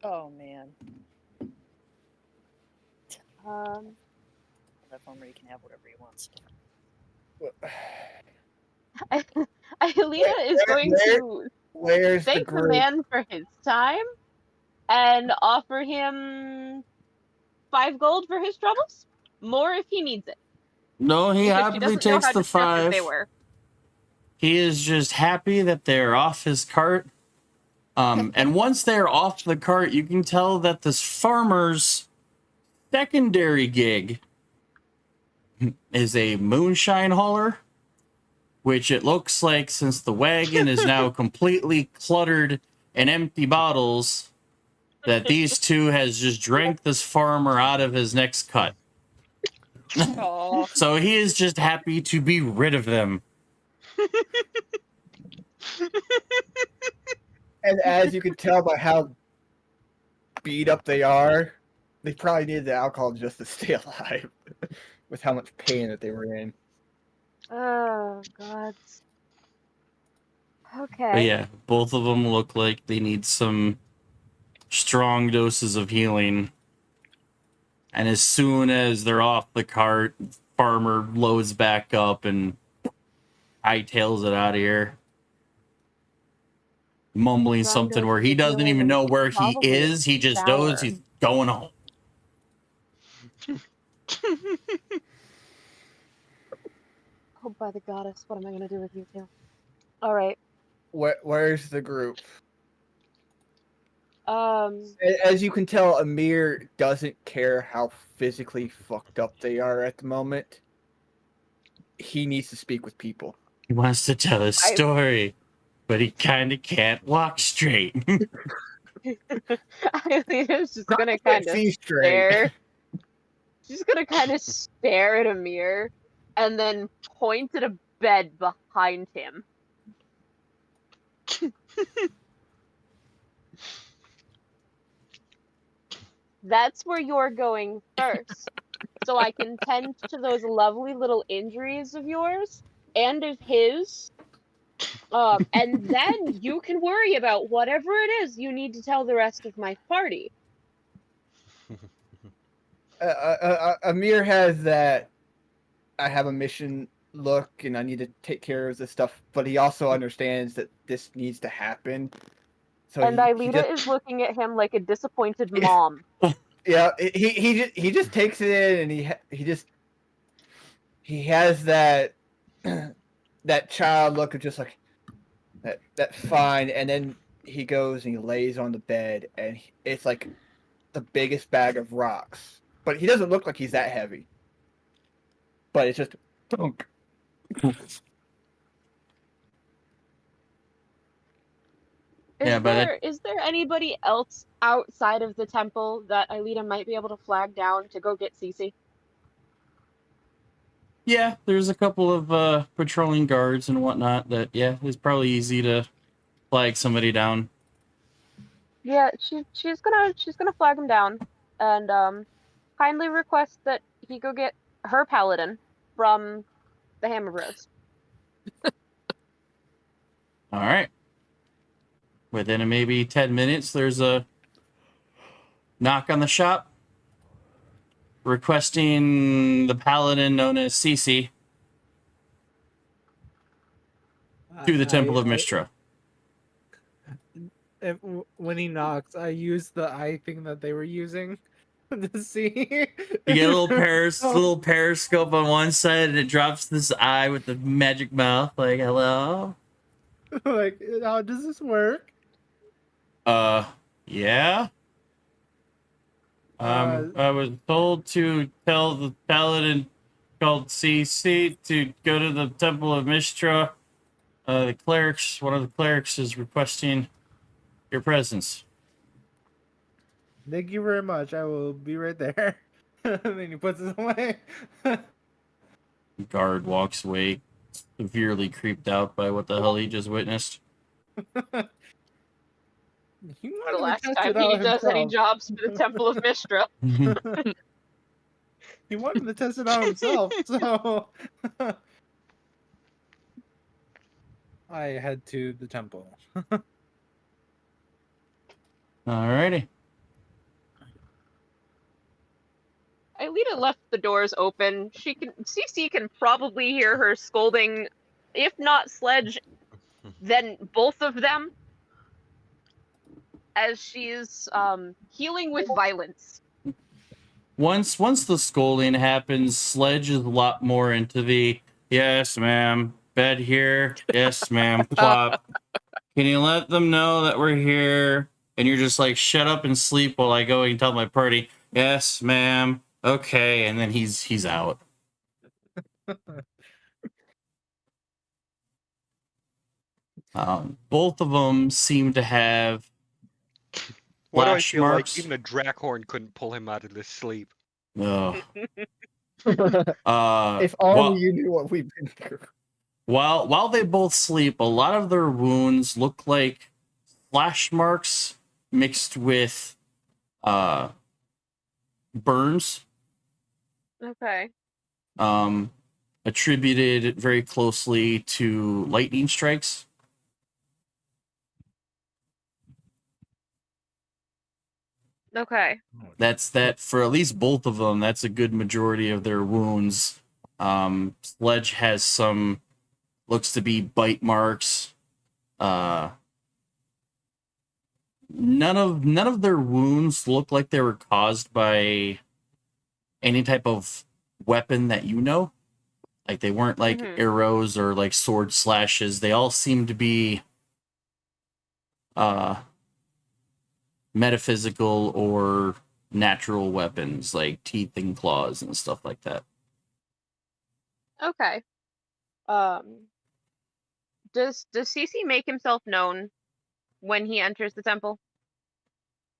Speaker 5: Oh man. That farmer, he can have whatever he wants.
Speaker 4: Alina is going to
Speaker 7: Where's the
Speaker 4: thank the
Speaker 7: group?
Speaker 4: man for his time and offer him 5 gold for his troubles. More if he needs it.
Speaker 1: No, he
Speaker 4: Because she
Speaker 1: happily
Speaker 4: doesn't know
Speaker 1: takes
Speaker 4: how
Speaker 1: the
Speaker 4: destructive
Speaker 1: 5.
Speaker 4: they were.
Speaker 1: He is just happy that they're off his cart. And once they're off the cart, you can tell that this farmer's secondary gig is a moonshine hauler, which it looks like, since the wagon is now completely cluttered and empty bottles, that these two has just drank this farmer out of his next cut.
Speaker 5: Oh.
Speaker 1: So he is just happy to be rid of them.
Speaker 7: And as you can tell by how beat up they are, they probably needed the alcohol just to stay alive with how much pain that they were in.
Speaker 4: Oh, God. Okay.
Speaker 1: But yeah, both of them look like they need some strong doses of healing. And as soon as they're off the cart, farmer loads back up and hightails it out of here. Mumbling
Speaker 4: Strong
Speaker 1: something
Speaker 4: doses
Speaker 1: where he
Speaker 4: of
Speaker 1: doesn't
Speaker 4: healing
Speaker 1: even
Speaker 4: and
Speaker 1: know
Speaker 4: it's
Speaker 1: where he
Speaker 4: probably
Speaker 1: is. He just knows
Speaker 4: sour.
Speaker 1: he's going home.
Speaker 4: Oh, by the goddess, what am I going to do with you two? All right.
Speaker 7: Where's the group?
Speaker 4: Um,
Speaker 7: As you can tell, Amir doesn't care how physically fucked up they are at the moment. He needs to speak with people.
Speaker 1: He wants to tell a story, but he kind of can't walk straight.
Speaker 4: Alina's just going to kind of
Speaker 7: See straight.
Speaker 4: stare. She's going to kind of stare at Amir and then point at a bed behind him. That's where you're going first. so I can tend to those lovely little injuries of yours and of his. And then you can worry about whatever it is you need to tell the rest of my party.
Speaker 7: Amir has that I have a mission look and I need to take care of this stuff, but he also understands that this needs to happen. So
Speaker 4: And
Speaker 7: he
Speaker 4: Aelita
Speaker 7: just,
Speaker 4: is looking at him like a disappointed mom.
Speaker 7: yeah, he just takes it in, and he has that that child look of just like that fine, and then he goes and he lays on the bed, and it's like the biggest bag of rocks, but he doesn't look like he's that heavy. But it's just thunk.
Speaker 4: Is there anybody else outside of the temple that Aelita might be able to flag down to go get Cece?
Speaker 1: Yeah, there's a couple of patrolling guards and whatnot that, yeah, it's probably easy to flag somebody down.
Speaker 4: Yeah, she's gonna flag him down and kindly request that he go get her paladin from the Hammer Bros.
Speaker 1: All right. Within maybe 10 minutes, there's a knock on the shop requesting the paladin known as Cece to the Temple of Mistra.
Speaker 9: When he knocks, I use the eye thing that they were using to see.
Speaker 1: You get a little periscope on one side, and it drops this eye with the magic mouth, like, hello?
Speaker 9: Like, how does this work?
Speaker 1: Yeah. I was told to tell the paladin called CC to go to the Temple of Mistra. The clerics, one of the clerics is requesting your presence.
Speaker 9: Thank you very much. I will be right there. And then he puts it away.
Speaker 1: The guard walks away, severely creeped out by what the hell he just witnessed.
Speaker 9: He
Speaker 4: For the
Speaker 9: wanted to
Speaker 4: last
Speaker 9: test
Speaker 4: time
Speaker 9: it out
Speaker 4: he does any
Speaker 9: himself.
Speaker 4: jobs for the Temple of Mistra.
Speaker 9: He wanted to test it out himself, so I head to the temple.
Speaker 1: Alrighty.
Speaker 4: Aelita left the doors open. Cece can probably hear her scolding, if not Sledge, then both of them, as she's healing with violence.
Speaker 1: Once the scolding happens, Sledge is a lot more into the yes, ma'am, bed here, yes, ma'am, plop. Can you let them know that we're here? And you're just like, shut up and sleep while I go and tell my party, yes, ma'am, okay, and then he's out. Both of them seem to have
Speaker 2: Why do I
Speaker 1: Flash
Speaker 2: feel
Speaker 1: marks.
Speaker 2: like even a Drakhorn couldn't pull him out of this sleep?
Speaker 1: Ugh.
Speaker 7: If only you knew what we've been through.
Speaker 1: While they both sleep, a lot of their wounds look like flash marks mixed with burns.
Speaker 4: Okay.
Speaker 1: Attributed very closely to lightning strikes.
Speaker 4: Okay.
Speaker 1: That's that for at least both of them. That's a good majority of their wounds. Sledge has some looks to be bite marks. None of their wounds look like they were caused by any type of weapon that you know. Like they weren't like arrows or like sword slashes. They all seem to be metaphysical or natural weapons like teeth and claws and stuff like that.
Speaker 4: Okay. Does Cece make himself known when he enters the temple?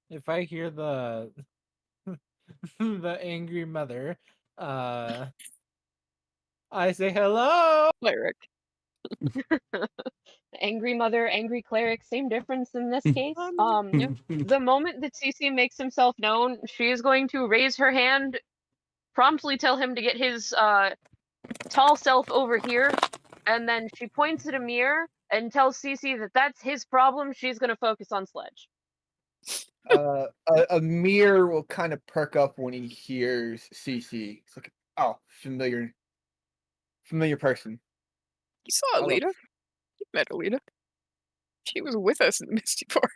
Speaker 9: If I hear the the angry mother, I say hello.
Speaker 3: Cleric.
Speaker 4: Angry mother, angry cleric, same difference in this case. The moment that Cece makes himself known, she is going to raise her hand promptly tell him to get his tall self over here, and then she points at Amir and tells Cece that that's his problem. She's gonna focus on Sledge.
Speaker 7: Amir will kind of perk up when he hears CC. It's like, oh, familiar person.
Speaker 3: You saw
Speaker 7: Hello.
Speaker 3: Alita? You met Alita. She was with us in the Misty Forest.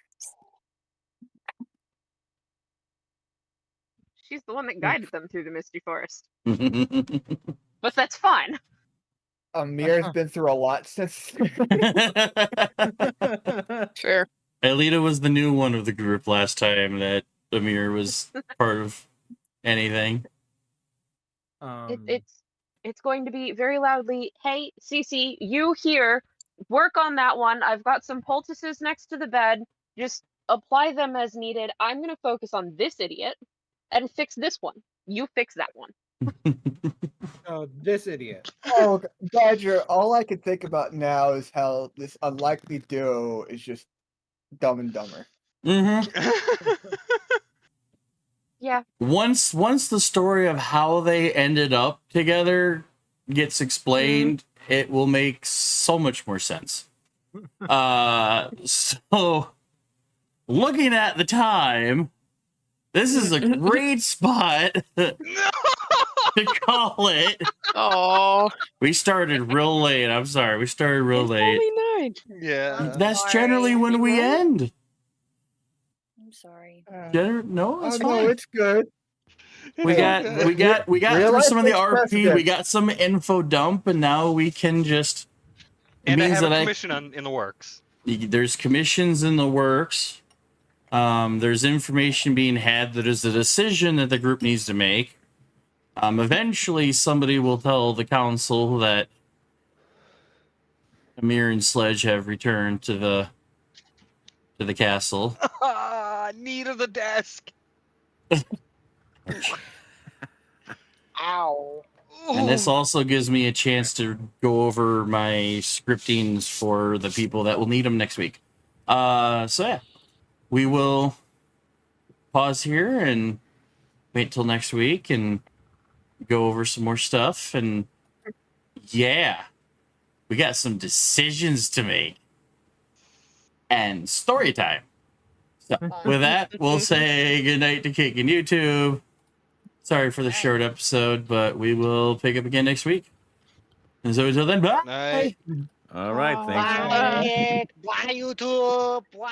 Speaker 4: She's the one that guided them through the Misty Forest.
Speaker 1: Alita
Speaker 4: But that's fine.
Speaker 7: Amir's been through a lot since.
Speaker 3: Fair.
Speaker 1: was the new one of the group last time that Amir was part of anything.
Speaker 4: It's going to be very loudly, hey, Cece, you here, work on that one. I've got some poultices next to the bed. Just apply them as needed. I'm going to focus on this idiot and fix this one. You fix that one.
Speaker 9: Oh, this idiot.
Speaker 7: Oh, Badger, all I can think about now is how this unlikely duo is just Dumb and Dumber.
Speaker 4: Yeah.
Speaker 1: Once the story of how they ended up together gets explained, it will make so much more sense. So looking at the time, this is a great spot to call it.
Speaker 3: Oh,
Speaker 1: We started real late. I'm sorry. We started real
Speaker 3: it's
Speaker 1: late.
Speaker 3: only 9.
Speaker 2: Yeah.
Speaker 1: That's generally when we end.
Speaker 5: I'm sorry.
Speaker 1: No, it's
Speaker 7: Oh
Speaker 1: fine.
Speaker 7: no, it's good.
Speaker 1: We got
Speaker 7: Real
Speaker 1: through
Speaker 7: life
Speaker 1: some of the
Speaker 7: takes
Speaker 1: RP.
Speaker 7: precedence.
Speaker 1: We got some info dump, and now we can just. It
Speaker 2: And I
Speaker 1: means
Speaker 2: have
Speaker 1: that
Speaker 2: a commission in the works.
Speaker 1: there's commissions in the works. There's information being had that is a decision that the group needs to make. Eventually, somebody will tell the council that Amir and Sledge have returned to the castle.
Speaker 2: Need of the desk.
Speaker 6: Ow.
Speaker 1: And this also gives me a chance to go over my scriptings for the people that will need them next week. So yeah, we will pause here and wait till next week and go over some more stuff. And yeah, we got some decisions to make and story time. So with that, we'll say goodnight to Cake and YouTube. Sorry for the short episode, but we will pick up again next week. And so until then, bye.
Speaker 2: Night.
Speaker 8: All right, thanks.
Speaker 6: Bye, Nick. Bye, YouTube. Bye.